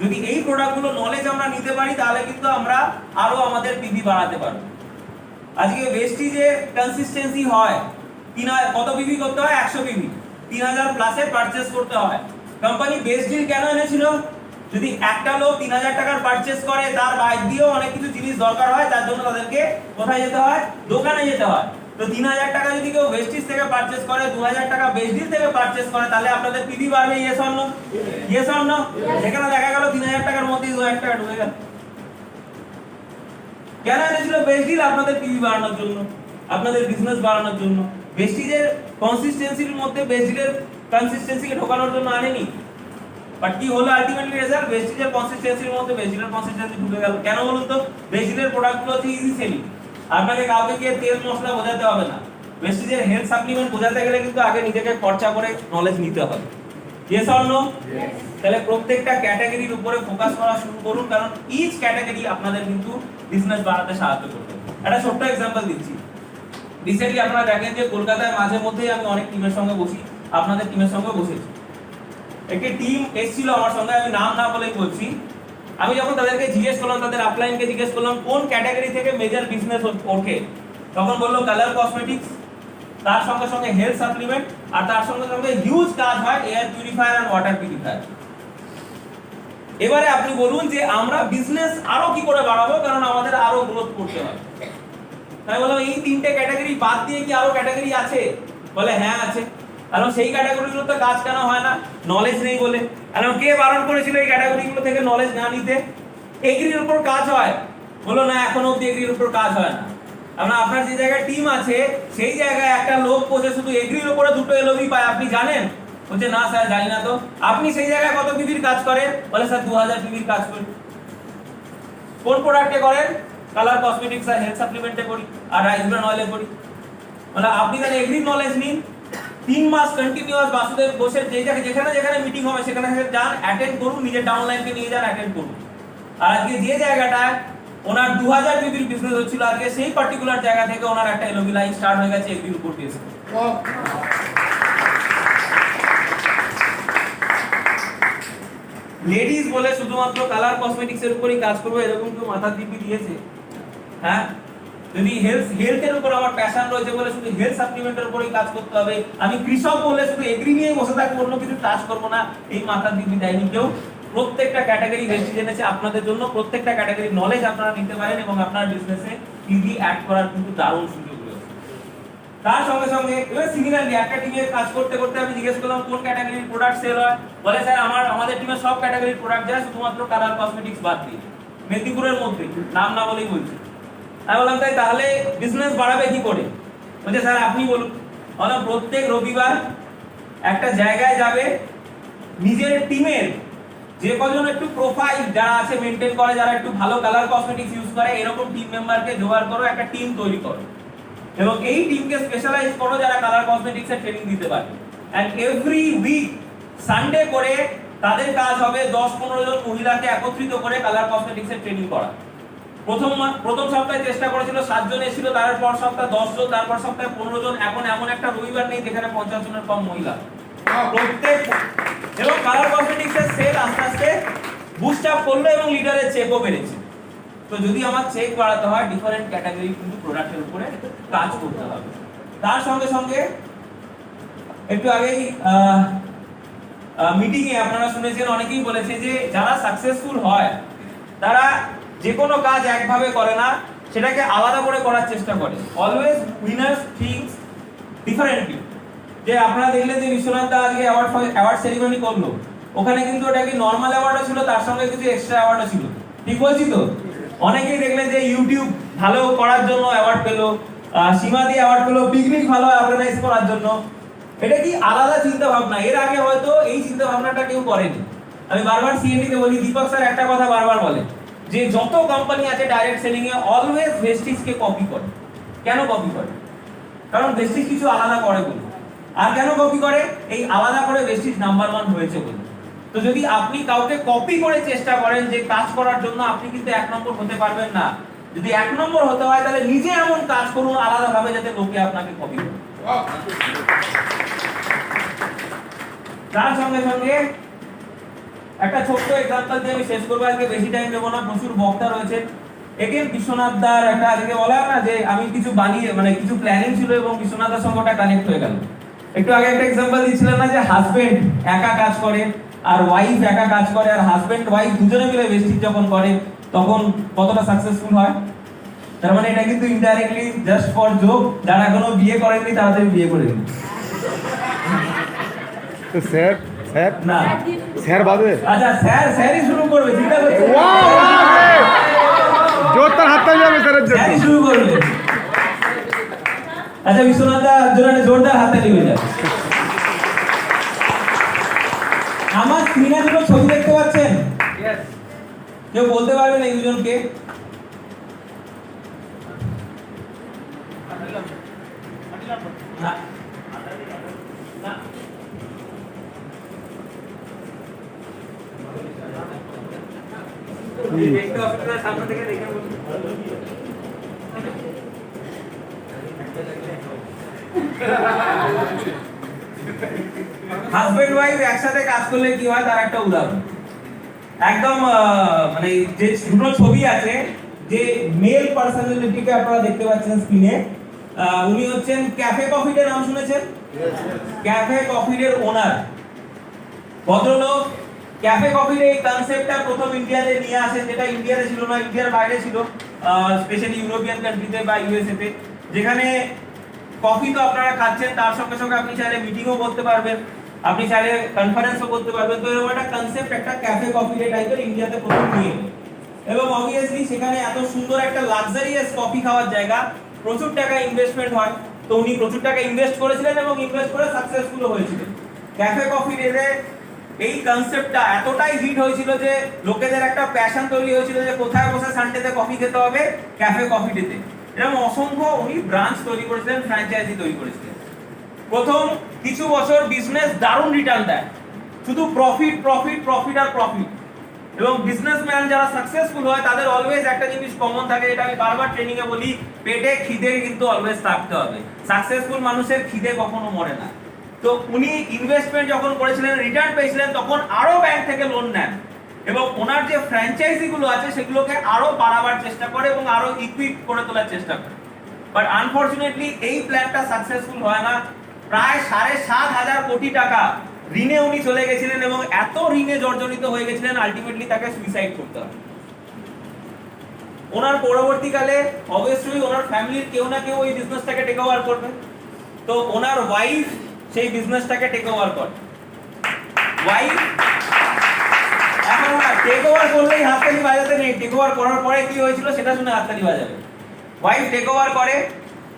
যদি এই প্রোডাক্টগুলো নলেজ আমরা নিতে পারি তাহলে কিন্তু আমরা আরো আমাদের পিবি বাড়াতে পারবো। আজকে ভেস্টিজে কনসিস্টেন্সি হয় 3000 কত পিবি করতে হয়? 100 পিবি 3000 প্লাসে পারচেজ করতে হয়। কোম্পানি বেস্ট ডিল কেন এনেছিল? যদি একটা লোক 3000 টাকার পারচেজ করে, তার বাইরে দিয়েও অনেক কিছু জিনিস দরকার হয়, তার জন্য তাদেরকে কোথায় যেতে হয়? দোকানে যেতে হয়। তো 3000 টাকা যদি কেউ ভেস্টিজ থেকে পারচেজ করে, 2000 টাকা বেস্ট ডিল থেকে পারচেজ করে, তাহলে আপনাদের পিবি বাড়বে। Yes or no? Yes or no? সেখানে দেখা গেল 3000 টাকার মধ্যে 2000 টাকা ঢুকে গেল। কেন এনেছিল বেস্ট ডিল? আপনাদের পিবি বাড়ানোর জন্য, আপনাদের বিজনেস বাড়ানোর জন্য। ভেস্টিজের কনসিস্টেন্সির মধ্যে বেস্ট ডিলের কনসিস্টেন্সিকে ঢোকানোর জন্য আনেনি। বাট কি হলো আলটিমেটলি রেজাল্ট? ভেস্টিজের কনসিস্টেন্সির মধ্যে বেস্ট ডিলের কনসিস্টেন্সি ঢুকে গেল। কেন বলুন তো? ভেস্ট ডিলের প্রোডাক্টগুলো হচ্ছে ইজি সেলিং। আপনাকে কাউকে গিয়ে তেল মশলা বোঝাতে হবে না। ভেস্টিজের হেলথ সাপ্লিমেন্ট বোঝাতে গেলে কিন্তু আগে নিজেকে খরচা করে নলেজ নিতে হবে। Yes or no? তাহলে প্রত্যেকটা ক্যাটাগরির উপরে ফোকাস করা শুরু করুন, কারণ ইচ ক্যাটাগরি আপনাদের কিন্তু বিজনেস বাড়াতে সাহায্য করবে। একটা ছোট্ট एग्जांपल দিচ্ছি। রিসেন্টলি আপনারা দেখেন যে কলকাতায় মাঝে মধ্যেই আমি অনেক টিমের সঙ্গে বসি, আপনাদের টিমের সঙ্গে বসেছি। একটি টিম এসেছিল আমার সঙ্গে, আমি নাম না বলেই বলছি। আমি যখন তাদেরকে জিজ্ঞেস করলাম, তাদের আপলাইনকে জিজ্ঞেস করলাম কোন ক্যাটাগরি থেকে মেজর বিজনেস ওঠে, তখন বললো কালার কসমেটিক্স, তার সঙ্গে সঙ্গে হেলথ সাপ্লিমেন্ট, আর তার সঙ্গে সঙ্গে হিউজ কাজ হয় এয়ার পিউরিফায়ার আর ওয়াটার পিউরিফায়ার। এবারে আপনি বলুন যে আমরা বিজনেস আরো কি করে বাড়াবো, কারণ আমাদের আরো গ্রোথ করতে হবে। তাই বললাম এই তিনটে ক্যাটাগরি বাদ দিয়ে কি আরো ক্যাটাগরি আছে? বলে হ্যাঁ আছে। কারণ সেই ক্যাটাগরিগুলো তো কাজ কেন হয় না? নলেজ নেই বলে। কারণ কে বারণ করেছিল এই ক্যাটাগরিগুলো থেকে নলেজ না নিতে? এগ্রির উপর কাজ হয়, বলো না এখনো অব্দি এগ্রির উপর কাজ হয় না। আপনার যে জায়গায় টিম আছে সেই জায়গায় একটা লোক বসে শুধু এগ্রির উপরে দুটো এলওবি পায়, আপনি জানেন? বলছে না স্যার জানি না। তো আপনি সেই জায়গায় কত পিবির কাজ করেন? বলে স্যার 2000 পিবির কাজ করি। কোন প্রোডাক্টে করেন? কালার কসমেটিক্স আর হেলথ সাপ্লিমেন্টে করি, আর রাইস ব্রান অয়েলে করি। মানে আপনি তাহলে এগ্রির নলেজ নিন, 3 মাস কন্টিনিউয়াস বাসুদেব বসে যেখানে যেখানে মিটিং হবে সেখানে যান, অ্যাটেন্ড করুন, নিজের ডাউনলাইনকে নিয়ে যান, অ্যাটেন্ড করুন। আর আজকে যে জায়গাটায় ওনার 2000 পিবির বিজনেস হচ্ছিল, আজকে সেই পার্টিকুলার জায়গা থেকে ওনার একটা এলওবি লাইন স্টার্ট হয়ে গেছে এগ্রির উপর বেস করে। লেডিজ বলে শুধুমাত্র কালার কসমেটিক্স এর উপরই কাজ করবে এরকম কেউ মাথার দিব্যি দিয়েছে? হ্যাঁ, যদি হেলথের উপর আমার প্যাশন রয়েছে বলে শুধু হেলথ সাপ্লিমেন্টের উপরই কাজ করতে হবে, আমি কৃষক বলে শুধু এগ্রি নিয়ে বসে থাকবো, অন্য কিছু কাজ করবো না, এই মাথার দিব্যি দেয়নি কেউ। প্রত্যেকটা ক্যাটাগরি ভেস্টিজ এনেছে আপনাদের জন্য, প্রত্যেকটা ক্যাটাগরি নলেজ আপনারা নিতে পারেন এবং আপনার বিজনেসে পিভি অ্যাড করার কিন্তু দারুণ সুযোগ রয়েছে। তার সঙ্গে সঙ্গে এবার সিমিলারলি একটা টিমে কাজ করতে করতে আমি জিজ্ঞেস করলাম কোন ক্যাটাগরির প্রোডাক্ট সেল হয়? বলে স্যার আমাদের টিমে সব ক্যাটাগরির প্রোডাক্ট যায়, শুধুমাত্র কালার কসমেটিক্স বাদ দিয়ে। মেদিনীপুরের মধ্যে, নাম না বলেই বলছি। আমি বললাম তাই তাহলে বিজনেস বাড়াবে কি করে? বলছে স্যার আপনি বলুন। বললাম প্রত্যেক রবিবার একটা জায়গায় যাবে, নিজের টিমের যে কজন একটু প্রোফাইল যারা আছে মেইনটেইন করে, যারা একটু ভালো কালার কসমেটিক্স ইউজ করে, এরকম টিম মেম্বারকে জোগাড় করো, একটা টিম তৈরি করো এবং এই টিমকে স্পেশালাইজ করো যারা কালার কসমেটিক্স এর ট্রেনিং দিতে পারে। এন্ড এভরি উইক সানডে করে তাদের কাজ হবে 10-15 জন মহিলাকে একত্রিত করে কালার কসমেটিক্স এর ট্রেনিং করা। প্রথম সপ্তাহে চেষ্টা করেছিল 7 জন এসেছিল, তারপর সপ্তাহে 10 জন, তারপর সপ্তাহে 15 জন। এখন এমন একটা রবিবার নেই যেখানে 50 জনের কম মহিলা প্রত্যেক। এবং কালার কসমেটিক্স এর সেল আস্তে আস্তে বুস্ট আপ করলো এবং লিডারের চেকও বেড়েছে। তো যদি আমার চেক বাড়াতে হয়, ডিফারেন্ট ক্যাটাগরি কিন্তু প্রোডাক্টের উপরে কাজ করতে হবে। তার সঙ্গে সঙ্গে একটু আগেই মিটিং এ আপনারা শুনেছেন, অনেকেই বলেছে যে যারা সাকসেসফুল হয় তারা যে কোনো কাজ একভাবে করে না, সেটাকে আলাদা করে করার চেষ্টা করে। Always winners thinks differently. যে আপনারা দেখলেন যে বিশ্বনাথ দা আজকে অ্যাওয়ার্ড সেরিমনি করলো, ওখানে কিন্তু ওটা কি নরমাল অ্যাওয়ার্ডও ছিল, তার সঙ্গে কিছু এক্সট্রা অ্যাওয়ার্ডও ছিল। ঠিক বলছি তো? অনেকেই দেখলেন যে ইউটিউব ভালো করার জন্য অ্যাওয়ার্ড পেলো, সীমা দিয়ে অ্যাওয়ার্ড পেলো পিকনিক ভালো অর্গানাইজ করার জন্য। এটা কি আলাদা চিন্তা ভাবনা? এর আগে হয়তো এই চিন্তা ভাবনাটা কেউ করেনি। আমি বারবার সিএনডি তে বলি, দীপক স্যার একটা কথা বারবার বলে যে যত কোম্পানি আছে ডাইরেক্ট সেলিং এ অলওয়েজ ভেস্টিজকে কপি করে। কেন কপি করে? কারণ ভেস্টিজ কিছু আলাদা করে বলে। আর কেন কপি করে? এই আলাদা করে ভেস্টিজ নাম্বার 1 হয়েছে বলে। তো যদি আপনি কাউকে কপি করে চেষ্টা করেন যে কাজ করার জন্য, আপনি কিন্তু 1 নম্বর হতে পারবেন না। যদি 1 নম্বর হতে হয় তাহলে নিজে এমন কাজ করুন আলাদাভাবে যাতে লোকে আপনাকে কপি করে। তার সঙ্গে সঙ্গে একটা ছোট্ট এক্সাম্পল দিয়ে আমি শেষ করবো, আজকে বেশি টাইম নেব না, প্রচুর বক্তা রয়েছে। এগেন বিশ্বনাথ দার একটা আজকে বলা না যে আমি কিছু বানিয়ে মানে কিছু প্ল্যানিং ছিল এবং বিশ্বনাথ দার সঙ্গে ওটা কানেক্ট হয়ে গেল। একটু আগে একটা এক্সাম্পল দিচ্ছিলাম না যে হাজবেন্ড একা কাজ করে আর ওয়াইফ একা কাজ করে, আর হাজবেন্ড ওয়াইফ দুজনে মিলে ভেস্টিজ যখন করে তখন কতটা সাকসেসফুল হয়। তার মানে এটা কিন্তু ইনডাইরেক্টলি জাস্ট ফর জোক, যারা এখনো বিয়ে করেননি তাড়াতাড়ি বিয়ে করে নিন। তো স্যার স্যার না স্যার বাদে আচ্ছা স্যারই শুরু করবে, চিন্তা করছো? জোরদার হাততালি হবে স্যারের জন্য। স্যারই শুরু করবে। আচ্ছা বিশ্বনাথ দা জোরে জোরদার হাততালি হয়ে যাবে। আমার স্ক্রিনে দুটো ছবি দেখতে পাচ্ছেন? কেউ বলতে পারবেন এই দুজনকে? না না দেখতে অসুবিধা, সামনে থেকে দেখে বলুন। হাজবেন্ড ওয়াইফ একসাথে কাজ করলে কি হয় তার একটা উদাহরণ। একদম মানে যে দুটো ছবি আছে, যে মেল পার্সোনালিটিকে আপনারা দেখতে পাচ্ছেন স্ক্রিনে, উনি হচ্ছেন ক্যাফে কফিডের নাম শুনেছেন? ক্যাফে কফিডের ওনার ভদ্রলোক। ক্যাফে কফির এই কনসেপ্টটা প্রথম ইন্ডিয়াতে নিয়ে আসেন, যেটা ইন্ডিয়াতে ছিল না, ইন্ডিয়ার বাইরে ছিল, স্পেশালি ইউরোপিয়ান কান্ট্রিতে বা ইউএসএ তে, যেখানে কফি তো আপনারা খাচ্ছেন, তার সঙ্গে সঙ্গে আপনি চাইলে মিটিংও করতে পারবেন, আপনি চাইলে কনফারেন্সও করতে পারবেন। তো এরকম একটা কনসেপ্ট, একটা ক্যাফে কফি ডে টাইপের ইন্ডিয়াতে প্রথম নিয়ে, এবং অবভিয়াসলি সেখানে এত সুন্দর একটা লাক্সারিয়াস কফি খাওয়ার জায়গা, প্রচুর টাকা ইনভেস্টমেন্ট হয়। তো উনি প্রচুর টাকা ইনভেস্ট করেছিলেন এবং ইনভেস্ট করে সাকসেসফুল হয়েছিলেন। ক্যাফে কফি ডে এই কনসেপ্টটা এতটাই হিট হয়েছিল যে লোকেদের একটা প্যাশন তৈরি হয়েছিল যে কোথায় বসে সানডেতে কফি খেতে হবে, ক্যাফে কফি ডেতে। এরকম অসংখ্য উনি ব্রাঞ্চ তৈরি করেছিলেন, ফ্র্যাঞ্চাইজি তৈরি করেছিলেন। প্রথম কিছু বছর বিজনেস দারুণ রিটার্ন দেয়, শুধু প্রফিট প্রফিট প্রফিট আর প্রফিট। এবং বিজনেসম্যান যারা সাকসেসফুল হয় তাদের অলওয়েজ একটা জিনিস কমন থাকে, এটা আমি বারবার ট্রেনিং এ বলি, পেটে খিদে কিন্তু অলওয়েজ থাকতে হবে। সাকসেসফুল মানুষের খিদে কখনো মরে না। তো উনি ইনভেস্টমেন্ট যখন করেছিলেন, রিটার্ন পেয়েছিলেন, তখন আরো ব্যাংক থেকে লোন নেন এবং ওনার যে ফ্র্যাঞ্চাইজি গুলো আছে সেগুলোকে আরো বাড়াবার চেষ্টা করে এবং আরো ইকুইপ করে তোলার চেষ্টা করে। বাট আনফরচুনেটলি এই প্ল্যানটা সাকসেসফুল হয় না। প্রায় 7,500 কোটি টাকা ঋণে উনি চলে গেছিলেন এবং এত ঋণে জর্জরিত হয়ে গেছিলেন আলটিমেটলি তাকে সুইসাইড করতে হয়। ওনার পরবর্তীকালে অবভিয়াসলি ওনার ফ্যামিলির কেউ না কেউ ওই বিজনেসটাকে টেক ওভার করবে। তো ওনার ওয়াইফ সেই বিজনেসটাকে টেক ওভার করে। ওয়াইফ এখন না টেক ওভার করলেই হাততালি বাজাতে নেই, টেক ওভার করার পরে কি হয়েছিল সেটা শুনে হাততালি বাজাবে। ওয়াইফ টেক ওভার করে।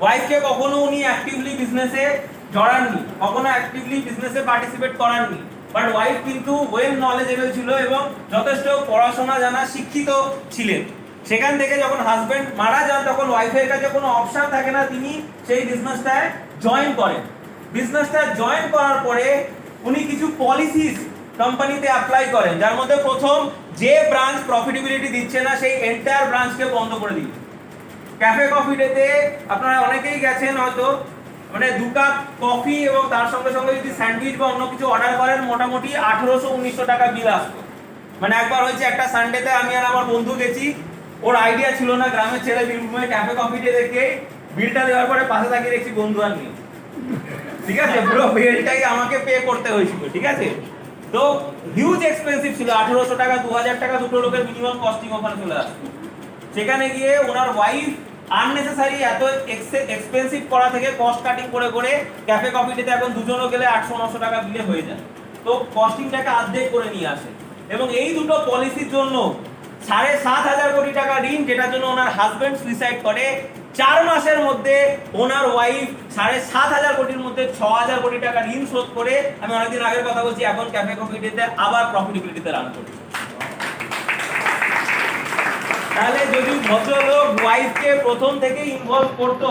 ওয়াইফকে কখনো উনি অ্যাক্টিভলি বিজনেসে জড়াননি, কখনো অ্যাক্টিভলি বিজনেসে পার্টিসিপেট করাননি। বাট ওয়াইফ কিন্তু ওয়েল নলেজেবল ছিল এবং যথেষ্ট পড়াশোনা জানা, শিক্ষিত ছিলেন। সেখান থেকে যখন হাজবেন্ড মারা যান তখন ওয়াইফের কাছে কোনো অপশন থাকে না, তিনি সেই বিজনেসটায় জয়েন করেন। বিজনেসটা জয়েন করার পরে উনি কিছু পলিসিস কোম্পানিতে অ্যাপ্লাই করেন, যার মধ্যে প্রথম যে ব্রাঞ্চ প্রফিটেবিলিটি দিচ্ছে না সেই এন্টায়ার ব্রাঞ্চকে বন্ধ করে দিল। ক্যাফে কফি ডেতে আপনারা অনেকেই গেছেন হয়তো, মানে 2 কাপ কফি এবং তার সঙ্গে সঙ্গে যদি স্যান্ডউইচ বা অন্য কিছু অর্ডার করেন মোটামুটি 1800-1900 টাকা বিল আসতো। মানে একবার হয়েছে একটা সানডেতে আমি আর আমার বন্ধু গেছি, ওর আইডিয়া ছিল না, গ্রামের ছেলে বীরভূমে ক্যাফে কফি ডে দেখে বিলটা দেওয়ার পরে পাশে তাকিয়ে দেখছি বন্ধু আর নেই। ঠিক আছে, পুরো বিলটাই আমাকে পে করতে হয়েছিল। ঠিক আছে, তো হিউজ এক্সপেন্সিভ ছিল, 1800 টাকা 2000 টাকা দুটো লোকের মিনিমাম কস্টিং ওখানে চলে আসতো। সেখানে গিয়ে ওনার ওয়াইফ আননেসেসারি এত এক্সপেন্সিভ করা থেকে কস্ট কাটিং করে করে ক্যাফে কফি ডেতে এখন দুজনও গেলে 800-900 টাকা বিলে হয়ে যায়। তো কস্টিংটাকে অর্ধেক করে নিয়ে আসে এবং এই দুটো পলিসির জন্য 7,500 কোটি টাকা ঋণ, যেটার জন্য ওনার হাজবেন্ড সুইসাইড করে। 4 মাসের মধ্যে ওনার ওয়াইফ 7,500 কোটির মধ্যে 6,000 কোটি টাকা ঋণ শোধ করে, আমি অনেকদিন আগের কথা বলছি, এখন ক্যাফে কফি ডেতে আবার প্রফিটেবিলিটিতে রান করছে। তাহলে যদি ভদ্রলোক ওয়াইফকে প্রথম থেকে ইনভলভ করতো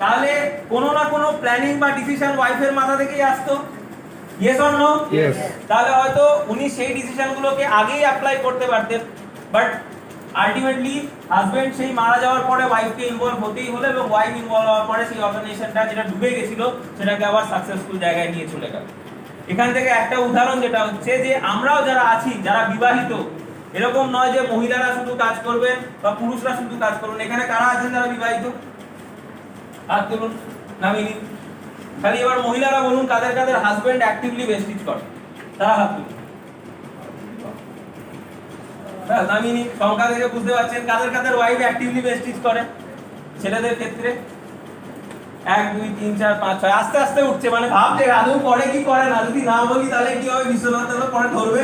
তাহলে কোনো না কোনো প্ল্যানিং বা ডিসিশন ওয়াইফের মাথা থেকেই আসতো। Yes or no? Yes. তাহলে হয়তো উনি সেই ডিসিশনগুলোকে আগেই অ্যাপ্লাই করতে পারতেন, বাট আলটিমেটলি হাজবেন্ড সেই মারা যাওয়ার পরে ওয়াইফকে ইনভলভ হতেই হলো এবং ওয়াইফ ইনভলভ হওয়ার পরে সেই অর্গানাইজেশনটা যেটা ডুবে গেছিল সেটাকে আবার সাকসেসফুল জায়গায় নিয়ে চলে গেল। এখান থেকে একটা উদাহরণ যেটা হচ্ছে যে আমরাও যারা আছি, যারা বিবাহিত, এরকম নয় যে মহিলারা শুধু কাজ করবেন বা পুরুষরা শুধু কাজ করবেন। এখানে কারা আছেন যারা বিবাহিত? হাত তুলুন, নামিনি। খালি এবার মহিলারা বলুন কাদের কাদের হাজবেন্ড অ্যাক্টিভলি ভেস্টিজ করে, তারা হাত তুলুন। হ্যাঁ, নামিনি। সংখ্যা থেকে বুঝতে পারছেন কাদের কাদের ওয়াইফ অ্যাক্টিভলি ভেস্টিজ করে। ছেলেদের ক্ষেত্রে 1 2 3 4 5 6 আস্তে আস্তে উঠছে, মানে ভাবছে আদৌ করে কি করে না। যদি না বলি তাহলে কি হবে, বিশ্বনাথ পরে ধরবে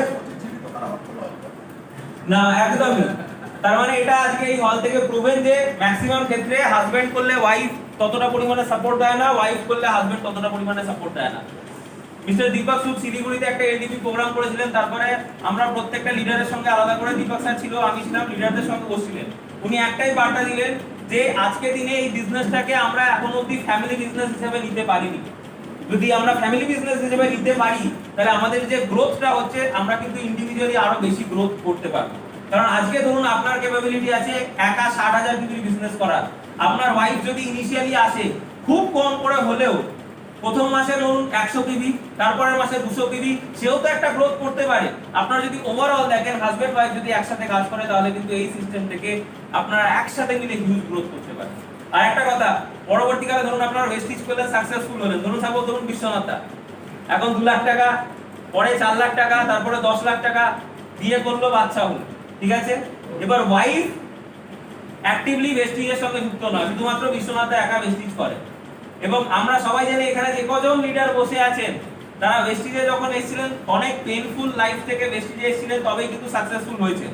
না, একদমই। তার মানে এটা আজকে এই হল থেকে প্রুভেন যে ম্যাক্সিমাম ক্ষেত্রে হাজবেন্ড করলে ওয়াইফ ততটা পরিমাণে সাপোর্ট দেয় না, ওয়াইফ করলে হাজবেন্ড ততটা পরিমাণে সাপোর্ট দেয় না। মিস্টার দীপক সুদ শিলিগুড়িতে একটা এলডিপি প্রোগ্রাম করেছিলেন, তারপরে আমরা প্রত্যেকটা লিডারের সঙ্গে আলাদা করে, দীপক স্যার ছিল, আমি ছিলাম, লিডারদের সঙ্গে বসছিলেন। উনি একটাই বার্তা দিলেন যে আজকে দিনে এই বিজনেসটাকে আমরা এখন অবধি ফ্যামিলি বিজনেস হিসেবে নিতে পারিনি। যদি আমরা ফ্যামিলি বিজনেস হিসেবে নিতে পারি তাহলে আমাদের যে গ্রোথটা হচ্ছে আমরা কিন্তু ইন্ডিভিজুয়ালি আরো বেশি গ্রোথ করতে পারবো। কারণ আজকে ধরুন আপনার ক্যাপাবিলিটি আছে একা 60,000 ডিগ্রি বিজনেস করার, আপনার ওয়াইফ যদি ইনিশিয়ালি আসে খুব কম করে হলেও প্রথম মাসে ধরুন 100 পিবি, তারপরের মাসে 200 পিবি, সেও তো একটা গ্রোথ করতে পারে। আপনারা যদি ওভারঅল দেখেন হাজবেন্ড ওয়াইফ যদি একসাথে কাজ করে তাহলে কিন্তু এই সিস্টেম থেকে আপনারা একসাথে মিলে হিউজ গ্রোথ করতে পারেন। আর একটা কথা, পরবর্তীকালে ধরুন আপনারা ভেস্টিজ করলে সাকসেসফুল হলেন, ধরুন সাপোজ ধরুন বিশ্বনাথ এখন 2 লাখ টাকা, পরে 4 লাখ টাকা, তারপরে 10 লাখ টাকা বিয়ে করলো, বাচ্চা হলো, ঠিক আছে। এবার ওয়াইফ অ্যাক্টিভলি ভেস্টিজের সঙ্গে যুক্ত নয়, শুধুমাত্র বিশ্বনাথ একা ভেস্টিজ করে। এবং আমরা সবাই জানি এখানে যে কজন লিডার বসে আছেন তারা ভেস্টিজে যখন এসেছিলেন অনেক পেইনফুল লাইফ থেকে ভেস্টিজে এসেছিলেন, তবেই কিন্তু সাকসেসফুল হয়েছে।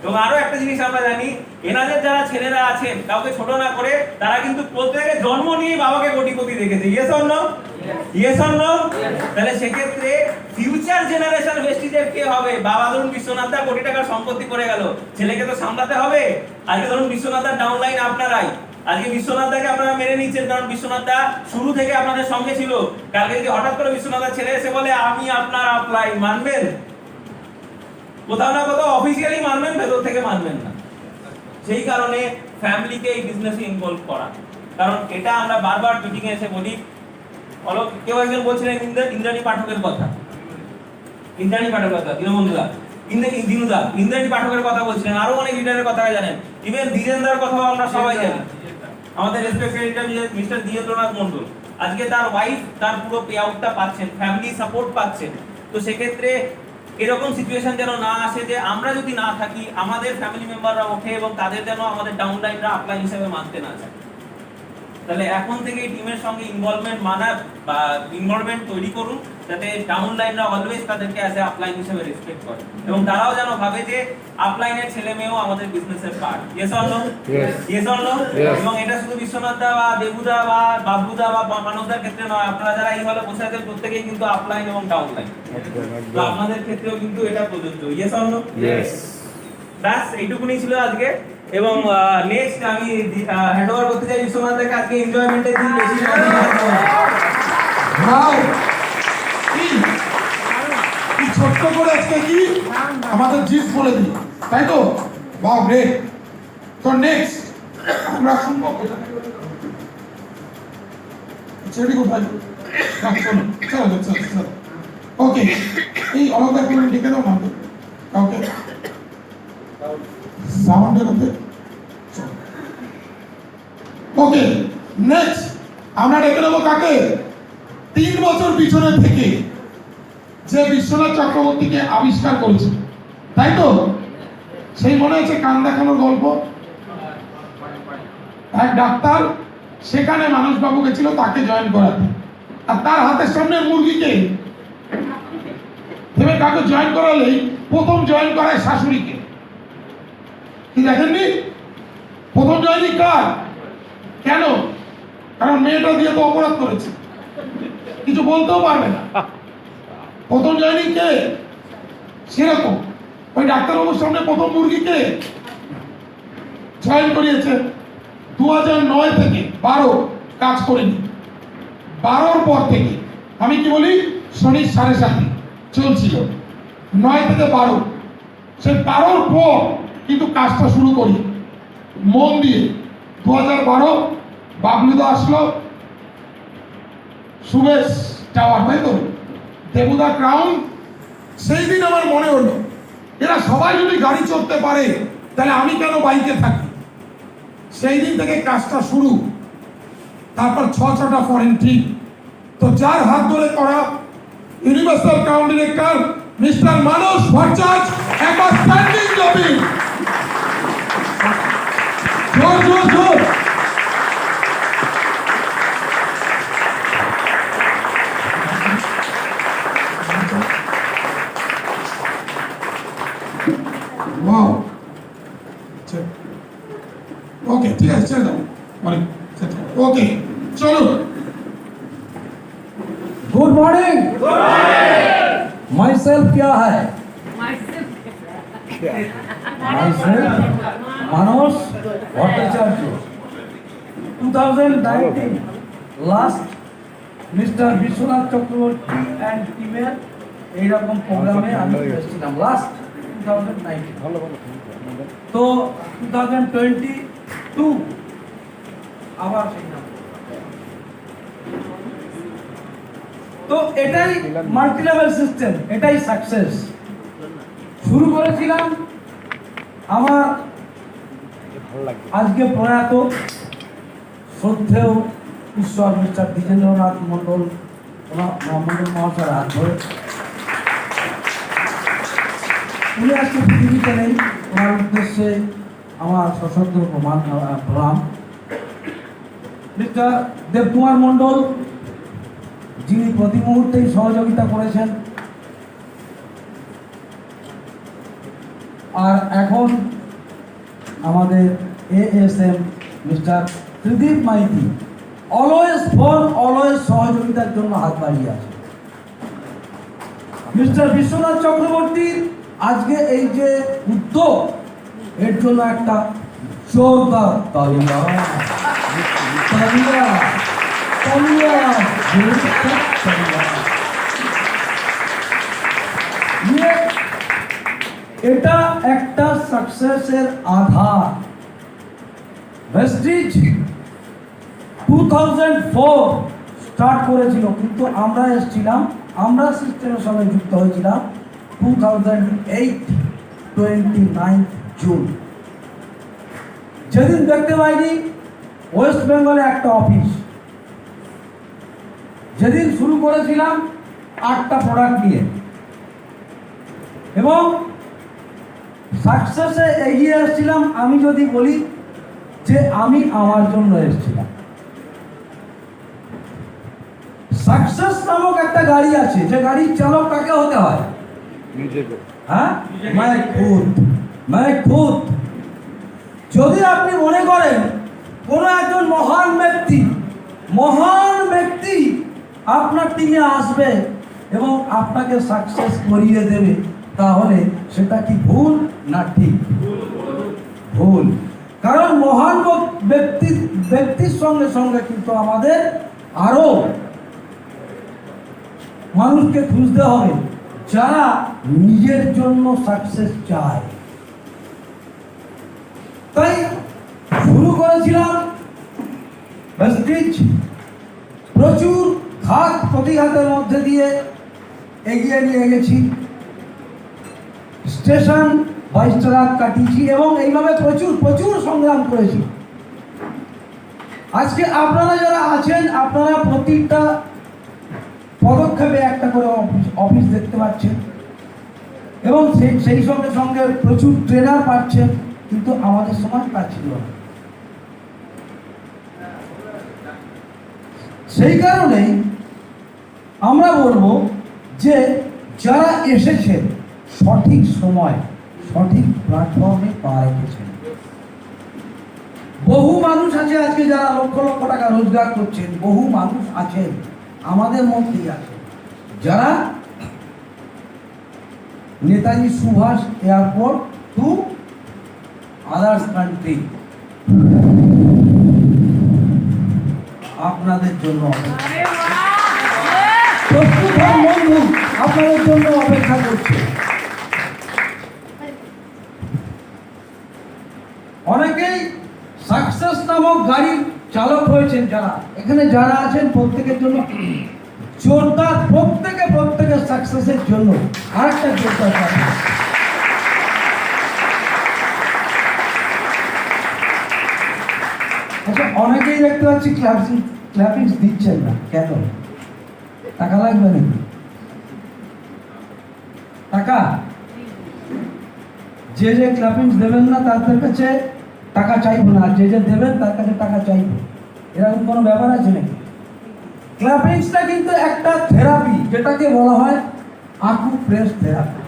এবং আরো একটা জিনিস আমরা জানি, এনাদের যারা ছেলেরা আছেন কাউকে ছোট না করে তারা কিন্তু প্রত্যেকে জন্ম নিয়ে বাবাকে কোটিপতি দেখেছে। Yes or no? Yes or no? তাহলে সেক্ষেত্রে ফিউচার জেনারেশন ভেস্টিজের কে হবে? বাবা ধরুন বিশ্বনাথ দা কোটি টাকার সম্পত্তি করে গেল, ছেলেকে তো সামলাতে হবে। আজকে ধরুন বিশ্বনাথ দার ডাউনলাইন আপনারাই, আজকে বিশ্বনাথ দাকে আপনারা মেনে নিচ্ছেন কারণ বিশ্বনাথ দা শুরু থেকে আপনাদের সঙ্গে ছিল। কালকে যদি হঠাৎ করে বিশ্বনাথ দার ছেলে এসে বলে আমি আপনার আপলাইন, মানবেন? কোথাও না কোথাও অফিসিয়ালি মানবেন, ভেতর থেকে মানবেন না। সেই কারণে ফ্যামিলিকে এই বিজনেসে ইনভলভ করা, কারণ এটা আমরা বারবার মিটিং এ এসে বলি। কেউ একজন বলছিলেন ইন্দ্রাণী পাঠকের কথা, ইন্দ্রাণী পাঠকের কথা, দীনবন্ধুদা ইন্দ্রাণী পাঠকের কথা বলছিলেন, আরো অনেক লিডারের কথা জানেন, ইভেন দ্বিজেন্দ্রার কথাও আমরা সবাই জানি। আমাদের রেসপেক্টেড মিস্টার দ্বিজেন্দ্রনাথ মন্ডল, আজকে তার ওয়াইফ তার পুরো পে আউটটা পাচ্ছেন, ফ্যামিলি সাপোর্ট পাচ্ছেন। তো সেক্ষেত্রে এরকম সিচুয়েশন যেন না আসে যে আমরা যদি না থাকি আমাদের ফ্যামিলি মেম্বাররা ওঠে এবং তাদের যেন আমাদের ডাউনলাইনরা আপলাইন হিসেবে মানতে না চায়। তাহলে এখন থেকে টিমের সঙ্গে ইনভলভমেন্ট মানা বা ইনভলভমেন্ট তৈরি করুন যাতে ডাউনলাইনরা অলওয়েজ তাদেরকে অ্যাজ এ আপলাইন হিসেবে রেসপেক্ট করে এবং তারাও যেন ভাবে যে আপলাইনের ছেলে মেয়েও আমাদের বিজনেসের part. Yes or no? Yes or no? এবং এটা শুধু বিশ্বনাথ দা বা দেবুদা বা বাবলুদা বা মানবদার ক্ষেত্রে নয়, আপনারা যারা এই হলে বসে আছেন প্রত্যেকেই কিন্তু আপলাইন এবং ডাউনলাইন, তো আপনাদের ক্ষেত্রেও কিন্তু এটা প্রযোজ্য। Yes or no? ইয়েস। ব্যাস এইটুকুনি ছিল আজকে। এবং নেক্সট আমি হ্যান্ড ওভার করতে চাই বিশ্বনাথ দাকে। আজকে এনজয়মেন্টের দিন, বেশি ভাই কি ছোট্ট করে আজকে কি আমাদের জিত বলে দিই, তাই তো? বাহ রে। তো নেক্সট আমরা শুনবো ছেড়ে গো ভাই, চলো চলো চলো চলো। ওকে, এই অলঙ্কার করে ডেকে দাও না কাউকে সাউন্ডের মধ্যে। ওকে, নেক্সট আমরা ডেকে নেবো কাকে? 3 বছর পিছনে থেকে যে বিশ্বনাথ চক্রবর্তীকে আবিষ্কার করেছে, তাই তো? সেই মনে আছে কান দেখানোর গল্প? এক ডাক্তার সেখানে মানসবাবু গেছিল তাকে জয়েন করাতে, আর তার হাতের সামনে মুরগিকে ভেবে কাকে জয়েন করালেই প্রথম জয়েন করায় শাশুড়িকে। কি দেখেননি? প্রথম জয়েনিং কার? কেন? কারণ মেয়েটা দিয়ে তো অপরাধ করেছে, কিছু বলতেও পারবে না। প্রথম জয়েনিং কে? সেরকম ওই ডাক্তারবাবুর সামনে প্রথম মুরগিকে জয়েন করিয়েছে 2009 থেকে 12 কাজ করিনি, 12 পর থেকে আমি কি বলি শনি 7.5 চলছিল, 9 থেকে 12 সে 12 পর কিন্তু কাজটা শুরু করি মন দিয়ে। 2012 বাবলুদা আসলো, সুবেশ টাওয়ার, তাই তো দেবুদা ক্রাউন। সেই দিন আমার মনে হলো এরা সবাই যদি গাড়ি চড়তে পারে তাহলে আমি কেন বাইকে থাকি। সেই দিন থেকে কাজটা শুরু, তারপর 6টা ফরেন টিম। তো যার হাত ধরে করা ইউনিভার্সাল ক্রাউন ডিরেক্টর মিস্টার মানস ভট্টাচার্য, একবার স্ট্যান্ডিং জবি, জোর জোর জোর। Wow. ওকে ঠিক আছে, ছেড়ে দাও অনেক। ওকে চলো। Good morning. माई सेल्फ क्या है? Myself Manas Bhattacharya. 2019 last mister Vishwanath Chakraborty and टीमेर এইরকম প্রোগ্রামে আমি এসেছিলাম লাস্ট 2019। তো 2022 আবার সেই নাম। তো এটাই মাল্টি লেভেল সিস্টেম, এটাই সাকসেস। শুরু করেছিলাম আমার আজকে প্রয়াত শ্রদ্ধেয় ঈশ্বর মিস্টার দ্বিজেন্দ্রনাথ মন্ডল মহাশয়ের হাত ধরে। উনি আজকে পৃথিবীতে নেই, ওনার উদ্দেশ্যে আমার সশ্রদ্ধ প্রণাম। মিস্টার দেবকুমার মন্ডল যিনি প্রতি মুহূর্তেই সহযোগিতা করেছেন, আর এখন আমাদের ASM mister Tridip Maiti always for always সহযোগিতার জন্য হাত বাড়িয়ে আছে। মিস্টার বিশ্বনাথ চক্রবর্তীর আজকে এই যে উদ্যোগ, এর জন্য একটা জোরদার তালিয়া তালিয়া তালিয়া। এটা একটা সাকসেসের আধার। ভেস্টিজ 2004 স্টার্ট করেছিল, কিন্তু আমরা এসেছিলাম, আমরা সিস্টেমের সঙ্গে যুক্ত হয়েছিলাম 2008 29 জুন। যেদিন দেখতে পাইনি ওয়েস্ট বেঙ্গলে একটা অফিস, যেদিন শুরু করেছিলাম 8টা প্রোডাক্ট নিয়ে, এবং সাকসেসে এগিয়ে এসেছিলাম। আমি যদি বলি যে আমি আমার জন্য এসেছিলাম। সাকসেস নামক একটা গাড়ি আছে, যে গাড়ির চালক কাকে হতে হয়? হ্যাঁ, मैं खुद। যদি আপনি মনে করেন কোন একজন মহান ব্যক্তি আপনার টিমে আসবে এবং আপনাকে সাকসেস করিয়ে দেবে, তাহলে সেটা কি ভুল না ঠিক? ভুল। কারণ মহান ব্যক্তির সঙ্গে সঙ্গে কিন্তু আমাদের আরো মানুষকে খুঁজতে হবে যারা নিজের জন্য সাকসেস চায়। তাই শুরু করেছিলাম ভেস্টিজ, প্রচুর ঘাত প্রতিঘাতের মধ্যে দিয়ে এগিয়ে নিয়ে গেছি, স্টেশন 22টা রাত কাটিয়েছি এবং এইভাবে প্রচুর সংগ্রাম করেছি। আজকে আপনারা যারা আছেন, আপনারা প্রতিটা পদক্ষেপে একটা করে অফিস দেখতে পাচ্ছেন এবং সেই সঙ্গে সঙ্গে প্রচুর ট্রেনার পাচ্ছেন, কিন্তু আমাদের সময় তা ছিল না। সেই কারণেই আমরা বলবো যে যারা এসেছেন সঠিক সময় সঠিক প্ল্যাটফর্মে পা রেখেছেন। বহু মানুষ আছে আজকে যারা লক্ষ লক্ষ টাকা রোজগার করছেন, বহু মানুষ আছেন আমাদের মধ্যেই আছে যারা Netaji Subhas airport to others country আপনাদের জন্য প্রস্তুত হন বন্ধু, আপনাদের জন্য অপেক্ষা করছে। অনেকেই সাকসেস নামক গাড়ির চালক হয়েছেন, যারা এখানে যারা আছেন প্রত্যেকের জন্য জোরদার, প্রত্যেকের সাকসেসের জন্য আরেকটা জোরদার কথা। আচ্ছা, অনেকেই দেখতে পাচ্ছি ক্ল্যাপিংস দিচ্ছেন না, কেন? টাকা লাগবে নাকি? টাকা যে ক্ল্যাপিংস দেবেন না তাদের কাছে টাকা চাইবো না, আর যে দেবেন তার কাছে টাকা চাইবো, এরকম কোনো ব্যাপার আছে নাকি? ক্ল্যাপিংসটা কিন্তু একটা থেরাপি, যেটাকে বলা হয় আকুপ্রেস থেরাপি।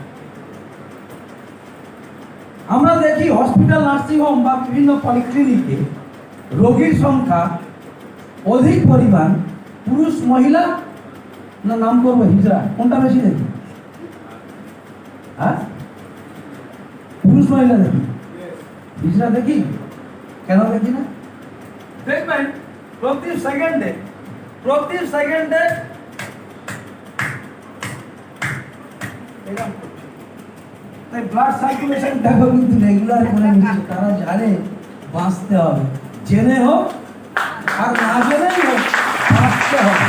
আমরা দেখি হসপিটাল, নার্সিংহোম বা বিভিন্ন পলিক্লিনিকে রোগীর সংখ্যা অধিক পরিমাণ পুরুষ মহিলা, না নাম করবো হিজড়া, কোনটা বেশি দেখি? হ্যাঁ, পুরুষ মহিলা দেখি, হিজড়া দেখি কেন দেখি না? দেখবেন প্রতি সেকেন্ডে তাই ব্লাড সার্কুলেশনটাকে কিন্তু রেগুলার করে নিচ্ছে। তারা জানে বাঁচতে হবে, জেনে হোক আর না জেনেই হোক, বাঁচতে হবে।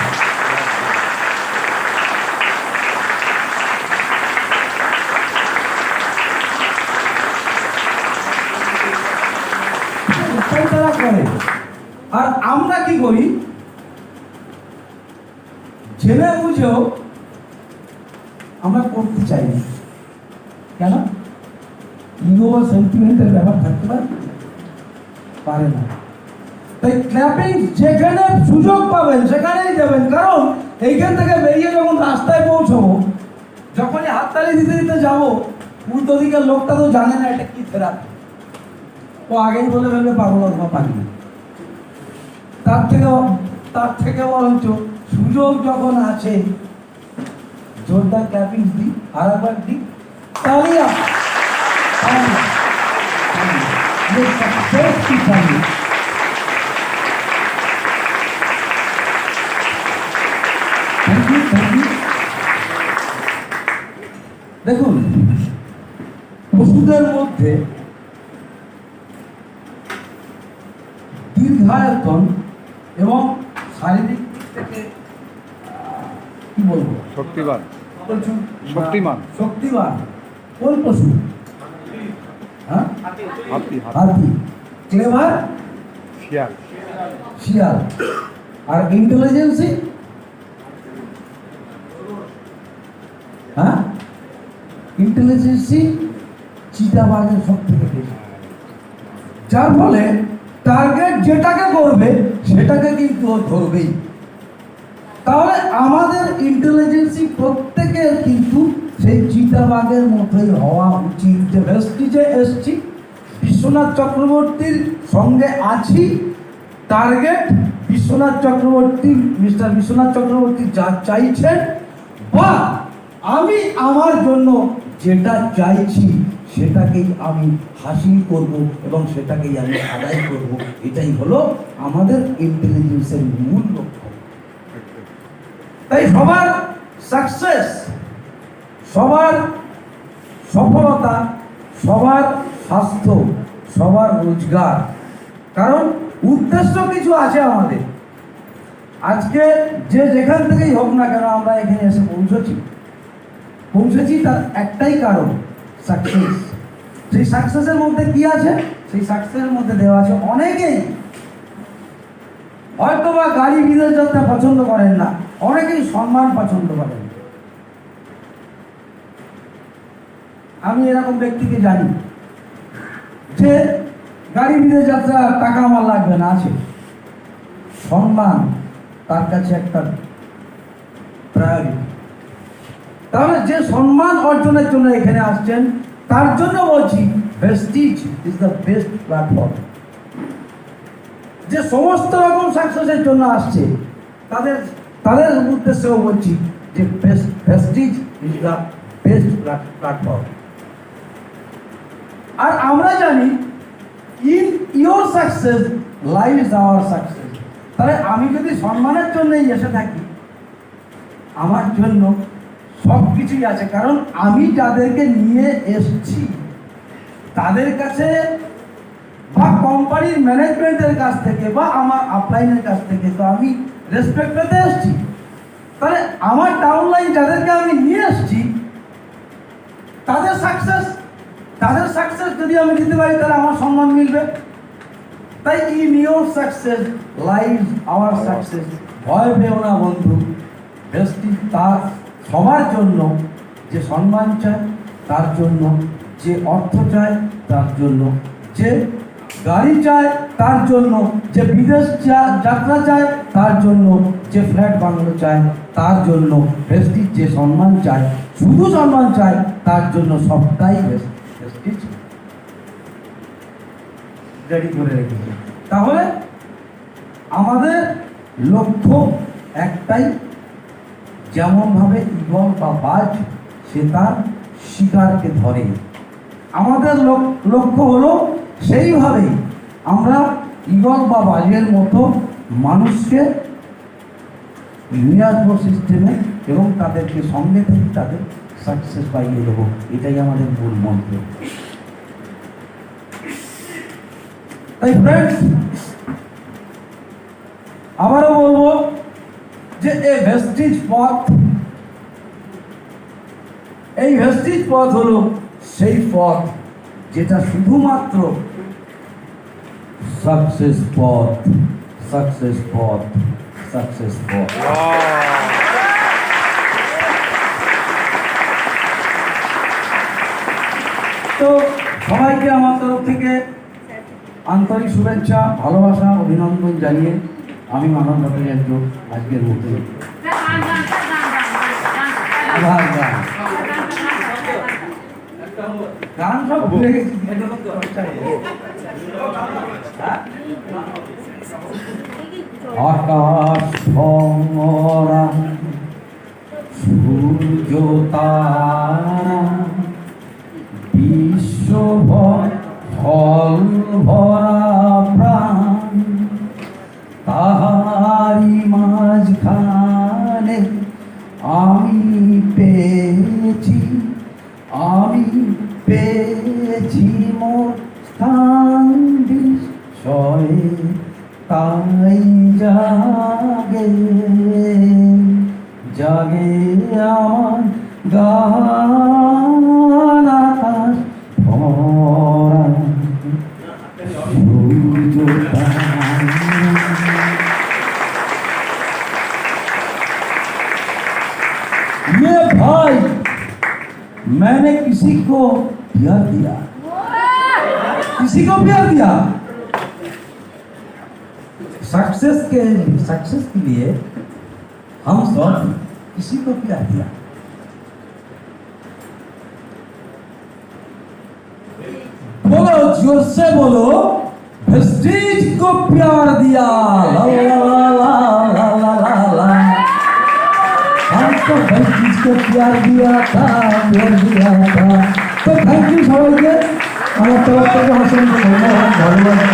তারা করে, আর আমরা কি করি? জেনে বুঝেও আমরা করতে চাই না, কেন? ইগো বা সেন্টিমেন্টের ব্যাপার থাকতে পারে না। তাই ক্ল্যাপিং যেখানে সুযোগ পাবেন সেখানেই দেবেন, কারণ এইখান থেকে বেরিয়ে যখন রাস্তায় পৌঁছবো, যখনই হাততালি দিতে দিতে যাবো, উল্টো দিকের লোকটা তো জানে না এটা কি থেরাপি, ও আগেই বলে ফেলবে পাগল অথবা পারি। তার থেকে বরঞ্চ সুযোগ যখন আছে জোরদার ক্ল্যাপিং দিই, আর একবার দিই, তালিয়া। দেখুন, ওষুধের মধ্যে দীর্ঘায়তন এবং শারীরিক দিক থেকে কি বলবো, শক্তিমান কোন পশু? হ্যাঁ, হাতি, ক্লেভার শিয়াল, আর ইন্টেলিজেন্সি, হ্যাঁ, ইন্টেলিজেন্সি চিতাবাঘের সব থেকে বেশি। যার ফলে টার্গেট যেটাকে করবে সেটাকে কিন্তু ও ধরবেই। তাহলে আমাদের ইন্টেলিজেন্সি প্রত্যেকের কিন্তু সেই চিতাবাঘের মতোই হওয়া উচিত। যে ভেস্টিজে এসছি, বিশ্বনাথ চক্রবর্তীর সঙ্গে আছি, টার্গেট মিস্টার বিশ্বনাথ চক্রবর্তী যা চাইছেন, বা আমি আমার জন্য যেটা চাইছি সেটাকেই আমি হাসিল করব এবং সেটাকেই আমি আদায় করব। এটাই হলো আমাদের ইন্টেলিজেন্সের মূল লক্ষ্য। তাই সবার সাকসেস, সবার সফলতা, সবার স্বাস্থ্য, সবার রোজগার, কারণ উদ্দেশ্য কিছু আছে আমাদের। আজকে যে যেখান থেকেই হোক না কেন আমরা এখানে এসে পৌঁছেছি তার একটাই কারণ, সাকসেস। সেই সাকসেসের মধ্যে কি আছে? সেই সাকসেসের মধ্যে দেওয়া আছে অনেকেই হয়তো বা গাড়ি বিদেশ যাত্রা পছন্দ করেন না, অনেকেই সম্মান পছন্দ করেন। আমি এরকম ব্যক্তিকে জানি যে গাড়ি বিদেশ যাত্রা টাকা আমার লাগবে না, আছে সম্মান তার কাছে একটা প্রায়োরিটি। তাহলে যে সম্মান অর্জনের জন্য এখানে আসছেন, তার জন্য বলছি Vestige is the best platform. যে সমস্ত রকম সাকসেসের জন্য আসছে তাদের উদ্দেশ্যেও বলছি যে Vestige is the best platform. আর আমরা জানি in your success lies our success. তাহলে আমি যদি সম্মানের জন্যই এসে থাকি, আমার জন্য সব কিছুই আছে, কারণ আমি যাদেরকে নিয়ে এসছি তাদের কাছে বা কোম্পানির ম্যানেজমেন্টের কাছ থেকে বা আমার আপলাইনের কাছ থেকে তো আমি রেসপেক্ট পেতে এসছি। তাহলে আমার ডাউনলাইন যাদেরকে আমি নিয়ে এসছি তাদের সাকসেস যদি আমি দিতে পারি তাহলে আমার সম্মান মিলবে। তাই in your success lies our success. ভয় পেও না বন্ধু, প্রেস্টিজ তার সবার জন্য, যে সম্মান চায় তার জন্য, যে অর্থ চায় তার জন্য, যে গাড়ি চায় তার জন্য, যে বিদেশ যাত্রা চায় তার জন্য, যে ফ্ল্যাট বাংলো চায় তার জন্য, প্রেস্টিজ যে সম্মান চায়, শুধু সম্মান চায় তার জন্য, সবটাই প্রেস্টিজ রেডি করে রেখেছে। তাহলে আমাদের লক্ষ্য একটাই, যেমনভাবে ঈগল বা বাজ সে তার শিকারকে ধরে, আমাদের লক্ষ্য হলো সেইভাবে আমরা ঈগল বা বাজের মতো মানুষকে নিয়ে আসবো সিস্টেমে এবং তাদেরকে সঙ্গে থেকে তাদের সাকসেস পাইয়ে দেবো। এটাই আমাদের মূল মন্ত্র। তাই ফ্রেন্ডস, আবারও বলবো যে এই ভেস্টিজ পথ হলো সেই পথ যেটা শুধুমাত্র সাকসেস পথ। তো সবাইকে আমার তরফ থেকে আন্তরিক শুভেচ্ছা, ভালোবাসা, অভিনন্দন জানিয়ে আমি মানব ভট্টাচার্য আজকের মধ্যে গান সব ভুলে গেছি। আকাশ ভরা সূর্য তারা বিশ্বভর ফল ভরা প্রাণ, তাহারি মাঝখানে আমি পেয়েছি মোর স্থান বিস্ময়ে, তাই জাগে আমার গান আকাশ ভরা সূর্য তারা। ये भाई मैंने किसी को प्यार दिया, सक्सेस के लिए हम सब किसी को प्यार दिया। बोलो जोर से बोलो, प्रेस्टीज को प्यार दिया। ला ला ला ला ला ला ला। हम तो प्रेस्टीज को प्यार दिया था। तो थैंक यू সবাইকে আমার তরফ থেকে অসংখ্য ধন্যবাদ, ভালোবাসা।